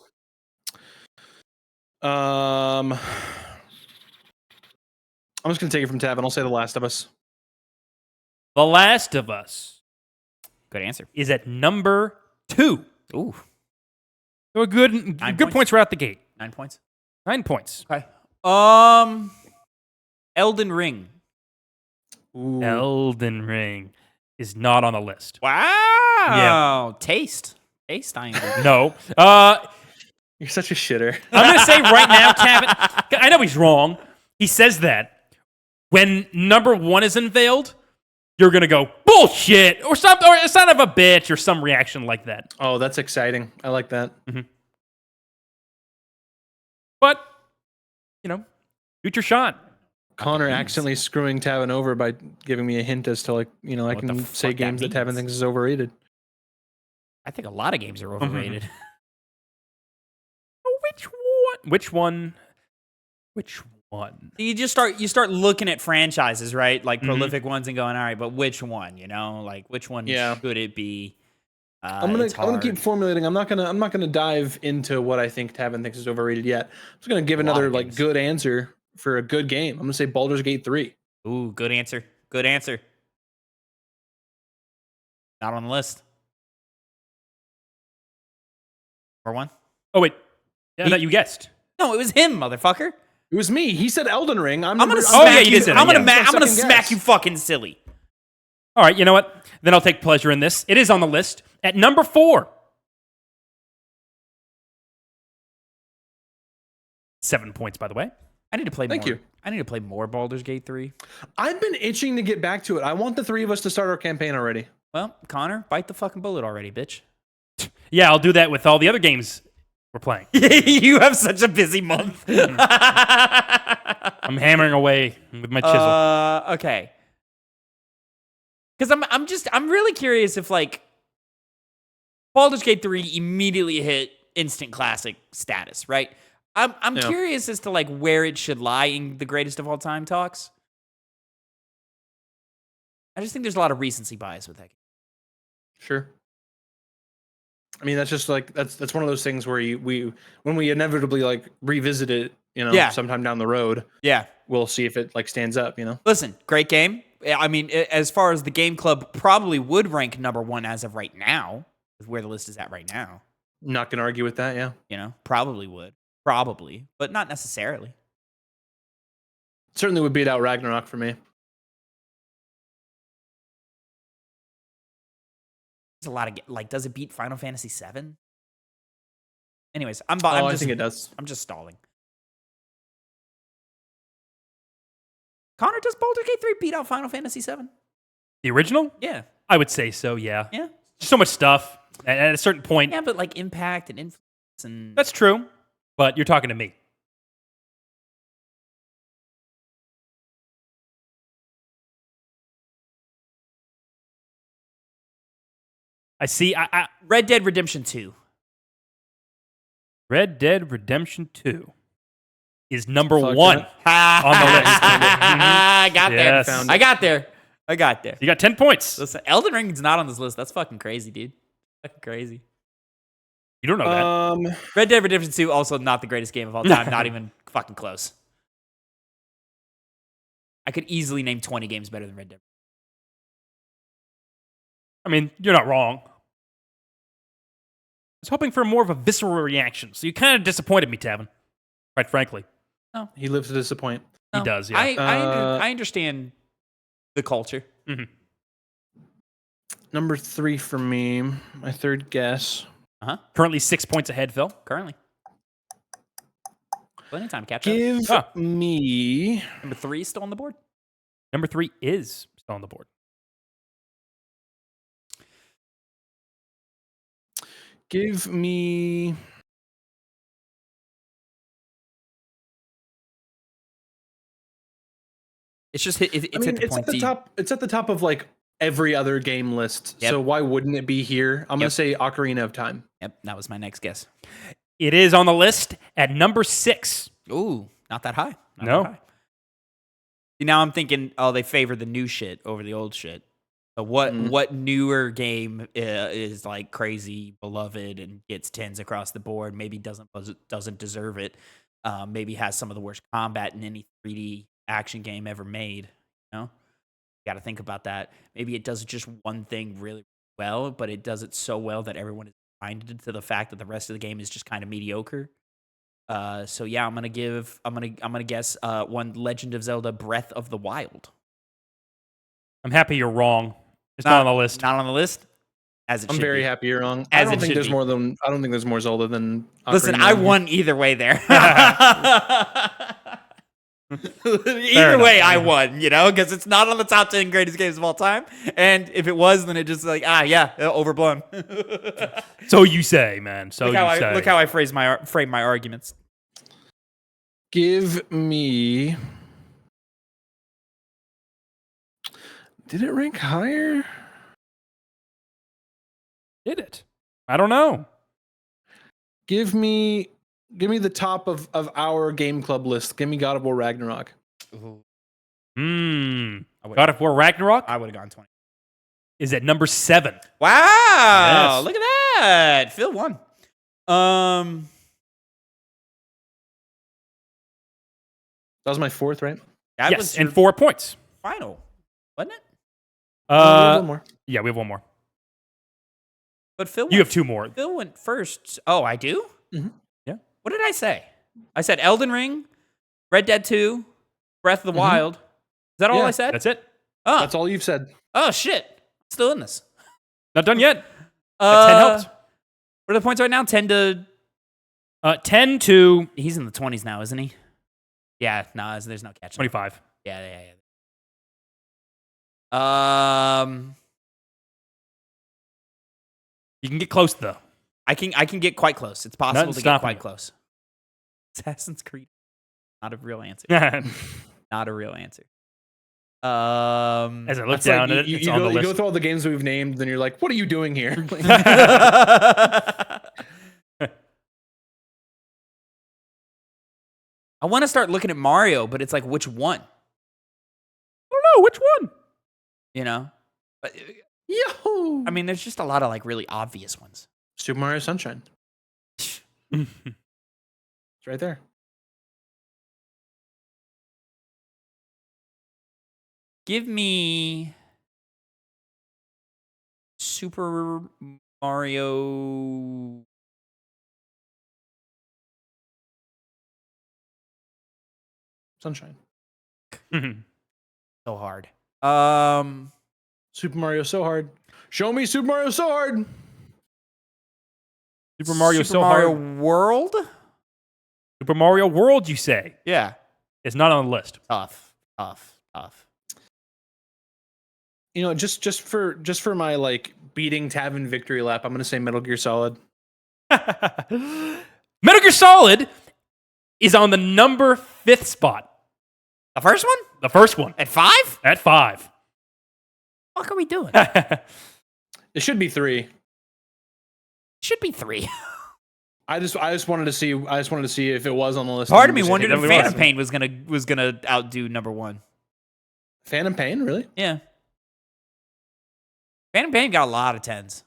S1: I'm just gonna take it from Tavin. I'll say The Last of Us.
S2: The Last of Us
S3: Good answer.
S2: is at number 2.
S3: Ooh,
S2: So good
S3: points?
S2: points right out the gate.
S3: 9 points.
S2: 9 points.
S3: Okay. Elden Ring.
S1: Ooh.
S2: Elden Ring is not on the list.
S3: Wow. Taste. I am.
S2: No.
S1: You're such a shitter.
S2: I'm going to say right now, Tavin, I know he's wrong. He says that when number 1 is unveiled, you're going to go, bullshit, or something, or son of a bitch, or some reaction like that.
S1: Oh, that's exciting. I like that.
S2: But, shoot your shot.
S1: Connor accidentally screwing Tavin over by giving me a hint as to I
S3: What
S1: can
S3: the
S1: say
S3: fuck
S1: games that Tavin
S3: means.
S1: thinks is overrated.
S3: I think a lot of games are overrated.
S2: Which one?
S3: You just start looking at franchises, right? Like prolific ones, and going, all right, but which one? Like which one should it be?
S1: I'm gonna keep formulating. I'm not gonna dive into what I think Tavin thinks is overrated yet. I'm just gonna give another like good answer for a good game. I'm gonna say Baldur's Gate 3.
S3: Ooh, good answer. Good answer. Not on the list. Number 1.
S2: Oh, wait. Yeah, that you guessed.
S3: No, it was him, motherfucker.
S1: It was me. He said Elden Ring. I'm
S3: gonna
S1: number-
S3: smack
S2: yeah, you
S3: you.
S2: did say that,
S3: I'm gonna
S2: yeah.
S3: I'm gonna
S1: Second
S3: smack
S1: guess.
S3: you fucking silly.
S2: All right, you know what? Then I'll take pleasure in this. It is on the list at number 4. 7 points, by the way.
S3: I need to play
S1: Thank
S3: more.
S1: you.
S3: I need to play more Baldur's Gate 3.
S1: I've been itching to get back to it. I want the 3 of us to start our campaign already.
S3: Well, Connor, bite the fucking bullet already, bitch.
S2: Yeah, I'll do that with all the other games we're playing.
S3: You have such a busy month.
S2: I'm hammering away with my chisel.
S3: Okay. Because I'm really curious if like Baldur's Gate 3 immediately hit instant classic status, right? I'm curious as to like where it should lie in the greatest of all time talks. I just think there's a lot of recency bias with that game.
S1: Sure. I mean, that's just like that's one of those things where when we inevitably like revisit it, sometime down the road,
S3: Yeah.
S1: we'll see if it like stands up,
S3: Listen, great game. I mean, as far as the game club probably would rank number 1 as of right now, with where the list is at right now.
S1: Not gonna argue with that, yeah.
S3: Probably would. Probably, but not necessarily.
S1: Certainly would beat out Ragnarok for me.
S3: There's a lot of like, does it beat Final Fantasy VII? Anyways, I
S1: think it does.
S3: I'm just stalling. Connor, does Baldur's Gate 3 beat out Final Fantasy VII?
S2: The original?
S3: Yeah.
S2: I would say so, yeah.
S3: Yeah.
S2: So much stuff. And at a certain point.
S3: Yeah, but like impact and influence and
S2: That's true. But you're talking to me. I see.
S3: Red Dead Redemption 2.
S2: Red Dead Redemption 2 is number
S1: Fuck
S2: 1
S1: yeah.
S2: on the list.
S3: I got
S2: Yes.
S3: there. I got there.
S2: You got 10 points.
S3: Listen, Elden Ring's not on this list. That's fucking crazy, dude. Fucking crazy.
S2: You don't know that.
S3: Red Dead Redemption 2, also not the greatest game of all time. Not even fucking close. I could easily name 20 games better than Red Dead.
S2: I mean, you're not wrong. I was hoping for more of a visceral reaction, so you kind of disappointed me, Tavin. Quite frankly.
S3: No.
S1: He lives to disappoint.
S2: He does, yeah.
S3: I understand the culture.
S2: Mm-hmm.
S1: Number 3 for me. My third guess.
S2: Currently 6 points ahead, Phil.
S3: Currently. Plenty of time to catch up.
S1: Give me...
S3: Number 3 is still on the board?
S2: Number 3 is still on the board.
S1: Give me...
S3: It's just it's
S1: at the top. It's at the top of like every other game list.
S3: Yep.
S1: So why wouldn't it be here? I'm gonna say Ocarina of Time.
S3: Yep, that was my next guess.
S2: It is on the list at number 6.
S3: Ooh, not that high. Not
S2: No.
S3: that high. See, now I'm thinking, they favor the new shit over the old shit. So what newer game is like crazy beloved and gets 10s across the board? Maybe doesn't deserve it. Maybe has some of the worst combat in any 3D action game ever made. You know, got to think about that. Maybe it does just one thing really well, but it does it so well that everyone is blinded to the fact that the rest of the game is just kind of mediocre. So yeah, I'm gonna guess one Legend of Zelda: Breath of the Wild.
S2: I'm happy you're wrong. It's not on the list.
S3: Not on the list. As it
S1: I'm
S3: should
S1: very
S3: be.
S1: happy you're wrong.
S3: As
S1: I
S3: it
S1: don't think
S3: should
S1: there's
S3: be.
S1: more than. I don't think there's more Zelda than.
S3: Listen,
S1: Ocarina
S3: I
S1: of Time.
S3: won either way there. Either way, I won, because it's not on the top 10 greatest games of all time. And if it was, then it just like, overblown.
S2: So you say, man. So
S3: Look how I frame my arguments.
S1: Give me. Did it rank higher?
S2: Did it? I don't know.
S1: Give me the top of our game club list. Give me God of War Ragnarok.
S2: God of War Ragnarok
S3: I would have gone 20.
S2: is at number 7.
S3: Wow!
S2: Yes.
S3: Look at that. Phil won.
S1: That was my 4th, right?
S3: That
S2: Yes,
S3: was
S2: and
S3: your
S2: 4 points.
S3: final, wasn't it?
S1: We have one more.
S2: Yeah, we have one more.
S3: But Phil,
S2: You have 2 more.
S3: Phil went first. Oh, I do?
S1: Mm-hmm.
S2: Yeah.
S3: What did I say? I said Elden Ring, Red Dead 2, Breath of the Wild. Is that all
S1: Yeah,
S3: I said?
S2: That's it.
S3: Oh,
S1: That's all you've said.
S3: oh shit. Still in this.
S2: Not done yet. That 10 helped.
S3: What are the points right now? 10 to...
S2: 10 to
S3: He's in the 20s now, isn't he? Yeah, no, there's no catch.
S2: 25.
S3: Yeah.
S2: You can get close, though.
S3: I can get quite close. It's possible
S2: Nothing's
S3: to get
S2: stopping
S3: quite
S2: you.
S3: close. Assassin's Creed. Not a real answer.
S2: As
S3: Not a real answer.
S2: I look
S1: That's
S2: down
S1: like,
S2: at it,
S1: you
S2: it's on the
S1: go
S2: list.
S1: through all the games we've named, then you're like, what are you doing here?
S3: I want to start looking at Mario, but it's like, which one?
S2: I don't know. Which one?
S3: But,
S1: Yo!
S3: I mean, there's just a lot of like really obvious ones.
S1: Super Mario Sunshine. It's right there.
S3: Give me Super Mario.
S1: Sunshine.
S3: So hard.
S1: Super Mario so hard. Show me Super Mario so hard.
S2: Super Mario
S3: Super Mario World?
S2: Super Mario World, you say?
S3: Yeah.
S2: It's not on the list.
S3: Tough.
S1: Just for my like beating Tavin victory lap, I'm gonna say Metal Gear Solid.
S2: Metal Gear Solid is on the number 5th spot.
S3: The first one?
S2: The first one.
S3: At 5?
S2: At 5.
S3: What are we doing?
S1: It should be 3.
S3: Should be 3.
S1: I just wanted to see if it was on the list.
S3: Part of me wondered if
S2: definitely
S3: Phantom
S2: was.
S3: Pain was gonna outdo number 1.
S1: Phantom Pain, really?
S3: Yeah. Phantom Pain got a lot of 10s.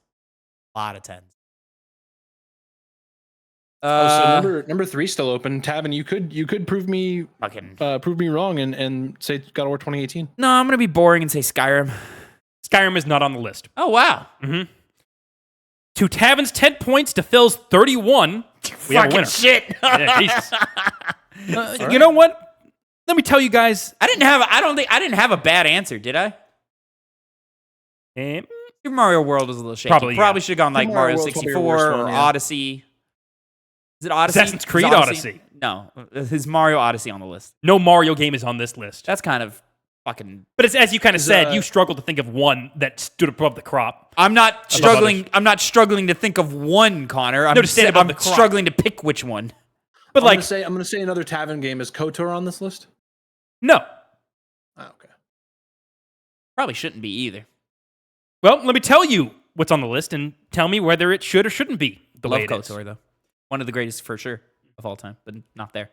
S1: So number 3 still open. Tavin, you could prove me wrong and say God of War 2018.
S3: No, I'm gonna be boring and say Skyrim.
S2: Skyrim is not on the list.
S3: Oh wow.
S2: To Tavin's 10 points to Phil's 31. We have a winner.
S3: Shit.
S2: Yeah, Jesus. You know what? Let me tell you guys.
S3: I didn't have a bad answer, did I? Super Mario World was a little shaky. Probably should have gone like Mario 64 or Odyssey. Is it Odyssey?
S2: Assassin's Creed Odyssey.
S3: No, is Mario Odyssey on the list?
S2: No Mario game is on this list.
S3: That's kind of fucking.
S2: But it's, as you kind of said, you struggled to think of one that stood above the crop.
S3: I'm not struggling. I'm not struggling to think of one, Connor. I'm struggling to pick which one.
S1: But I'm gonna say another Tavin game. Is KOTOR on this list?
S2: No.
S1: Oh, okay.
S3: Probably shouldn't be either.
S2: Well, let me tell you what's on the list and tell me whether it should or shouldn't be the way it is.
S3: KOTOR though. One of the greatest for sure of all time, but not there.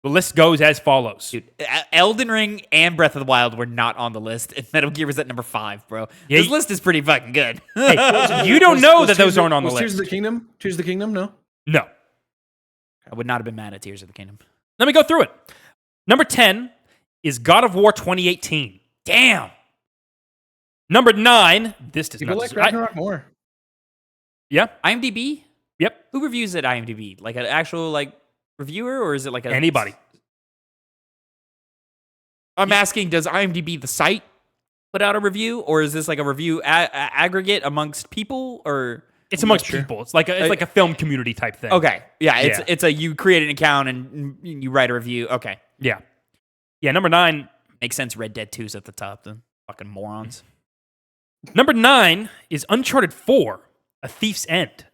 S2: The list goes as follows.
S3: Dude, Elden Ring and Breath of the Wild were not on the list, and Metal Gear was at number 5, bro.
S2: Yeah,
S3: this list is pretty fucking good.
S2: Hey, you don't know that those aren't on the list.
S1: Tears of the Kingdom? Tears of the Kingdom? No.
S2: No.
S3: I would not have been mad at Tears of the Kingdom.
S2: Let me go through it. Number 10 is God of War 2018.
S3: Damn.
S2: Number 9, this does
S1: People
S2: not...
S1: like Ragnarok more.
S2: Yeah.
S3: IMDb?
S2: Yep.
S3: Who reviews at IMDb? Like an actual reviewer, or is it like
S2: anybody?
S3: I'm asking, does IMDb the site put out a review, or is this like a review aggregate amongst people, or
S2: it's amongst people? It's like a film community type thing.
S3: Okay, yeah, it's a you create an account and you write a review. Okay,
S2: yeah. Number 9
S3: makes sense. Red Dead 2's at the top. Then fucking morons.
S2: Number 9 is Uncharted 4: A Thief's End.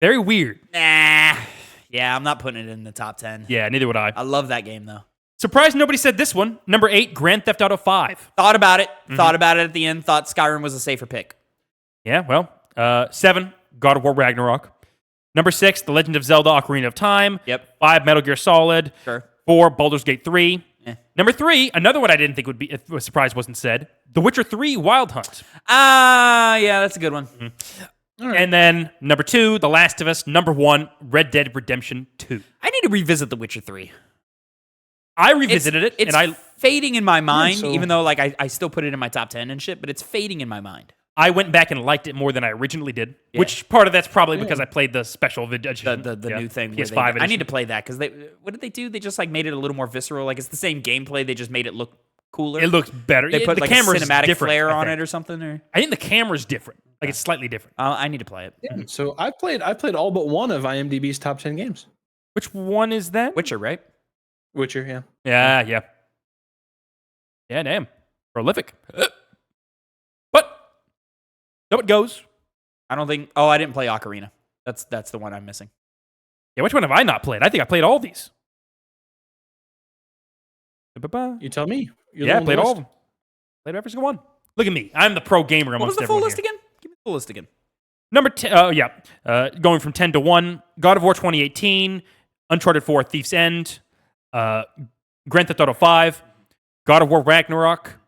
S2: Very weird.
S3: Nah. Yeah, I'm not putting it in the top 10.
S2: Yeah, neither would I.
S3: I love that game though.
S2: Surprised nobody said this one. Number 8, Grand Theft Auto 5.
S3: Thought about it. Thought about it at the end. Thought Skyrim was a safer pick.
S2: Yeah, well, 7, God of War Ragnarok. Number 6, The Legend of Zelda: Ocarina of Time.
S3: Yep.
S2: 5, Metal Gear Solid.
S3: Sure.
S2: 4, Baldur's Gate 3.
S3: Eh.
S2: Number 3, another one I didn't think would be, if a surprise wasn't said, The Witcher 3: Wild Hunt.
S3: Yeah, that's a good one.
S2: Right. And then number 2, The Last of Us. Number 1, Red Dead Redemption 2.
S3: I need to revisit The Witcher 3.
S2: I revisited it.
S3: It's
S2: and
S3: fading in my mind, even though I still put it in my top 10 and shit, but it's fading in my mind.
S2: I went back and liked it more than I originally did, which part of that's probably because I played the special edition.
S3: The new thing.
S2: PS5 edition.
S3: I need to play that because what did they do? They just made it a little more visceral. Like it's the same gameplay. They just made it look cooler.
S2: It looks better.
S3: They put
S2: the
S3: like a
S2: camera's
S3: cinematic
S2: different,
S3: flare on it or something. Or
S2: I think the camera's different. Like it's slightly different.
S3: I need to play it.
S1: Yeah, so I played all but one of IMDb's top 10 games.
S2: Which one is that?
S3: Witcher, right?
S1: Witcher, yeah.
S2: Yeah. Yeah, damn. Prolific. But so it goes.
S3: I don't think. Oh, I didn't play Ocarina. That's the one I'm missing.
S2: Yeah, which one have I not played? I think I played all these.
S1: You tell me.
S2: I played all of them. Played every single one. Look at me. I'm the pro gamer amongst everyone.
S3: What was the full list
S2: here.
S3: again? Give me the full list again.
S2: Number 10, going from 10 to 1, God of War 2018, Uncharted 4: Thief's End, Grand Theft Auto 5, God of War Ragnarok,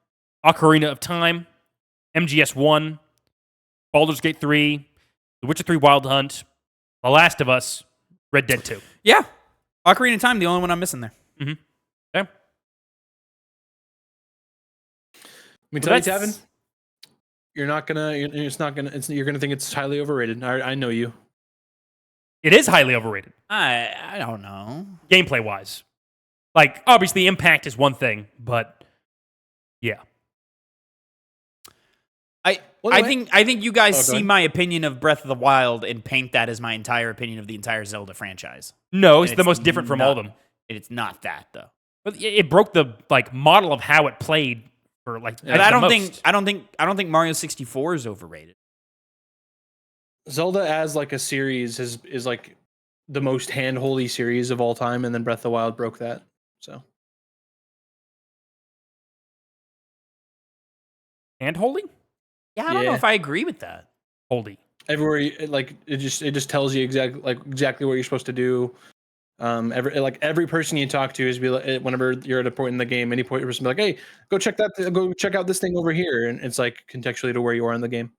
S2: Ocarina of Time, MGS 1, Baldur's Gate 3, The Witcher 3: Wild Hunt, The Last of Us, Red Dead 2.
S3: Yeah. Ocarina of Time, the only one I'm missing there.
S2: Mm-hmm. Okay.
S1: Let me tell you, Tavin, you're gonna think it's highly overrated. I know you.
S2: It is highly overrated.
S3: I don't know.
S2: Gameplay wise. Like, obviously, impact is one thing, but yeah.
S3: I think you guys see my opinion of Breath of the Wild and paint that as my entire opinion of the entire Zelda franchise.
S2: No, it's the most different from all of them.
S3: It's not that though.
S2: But it broke the model of how it played for
S3: But I don't think Mario 64 is overrated.
S1: Zelda as like a series is like the most hand-holdy series of all time, and then Breath of the Wild broke that. So
S2: hand-holding?
S3: Yeah, I don't know if I agree with that.
S2: Holdy.
S1: Everywhere, it just tells you exactly what you're supposed to do. Every person you talk to is whenever you're at a point in the game, any point person be like, hey, go check out this thing over here, and it's like contextually to where you are in the game.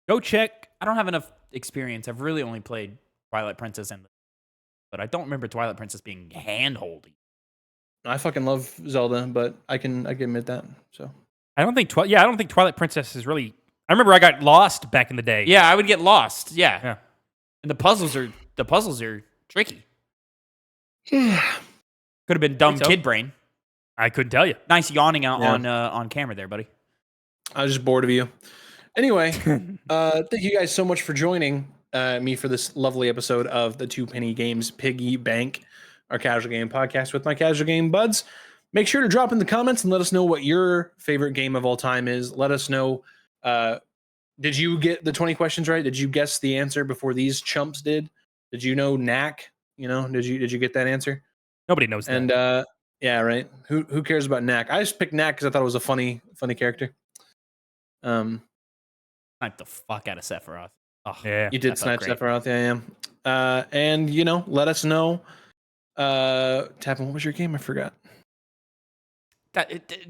S2: Go check.
S3: I don't have enough experience. I've really only played Twilight Princess but I don't remember Twilight Princess being hand-holdy.
S1: I fucking love Zelda, but I can admit that. So
S2: I don't think Twilight Princess is really. I remember I got lost back in the day.
S3: Yeah, I would get lost. Yeah.
S2: Yeah.
S3: And the puzzles are tricky.
S1: yeah,
S3: Could have been dumb
S2: Think so.
S3: kid brain.
S2: I couldn't tell you.
S3: Nice yawning on camera there, buddy.
S1: I was just bored of you. Anyway, thank you guys so much for joining me for this lovely episode of the Two Penny Games Piggy Bank, our casual game podcast with my casual game buds. Make sure to drop in the comments and let us know what your favorite game of all time is. Let us know. Did you get the 20 questions right? Did you guess the answer before these chumps did? Did you know Knack? Did you get that answer?
S2: Nobody knows that.
S1: And yeah, right. Who cares about Knack? I just picked Knack because I thought it was a funny character.
S3: Snipe the fuck out of Sephiroth. Oh,
S2: Yeah.
S1: You did
S3: that felt
S1: snipe
S3: great.
S1: Sephiroth, yeah. And let us know. Tavin, what was your game? I forgot.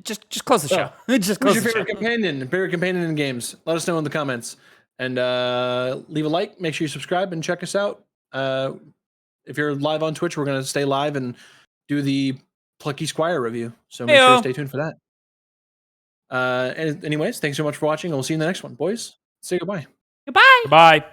S3: Just close the show. Just
S1: Who's
S3: close
S1: your
S3: the
S1: favorite
S3: show.
S1: companion in games? Let us know in the comments. And leave a like. Make sure you subscribe and check us out. If you're live on Twitch, we're going to stay live and do the Plucky Squire review. So make sure
S3: Heyo.
S1: to stay tuned for that. Anyways, thanks so much for watching. And we'll see you in the next one. Boys, say goodbye.
S3: Goodbye.
S2: Goodbye.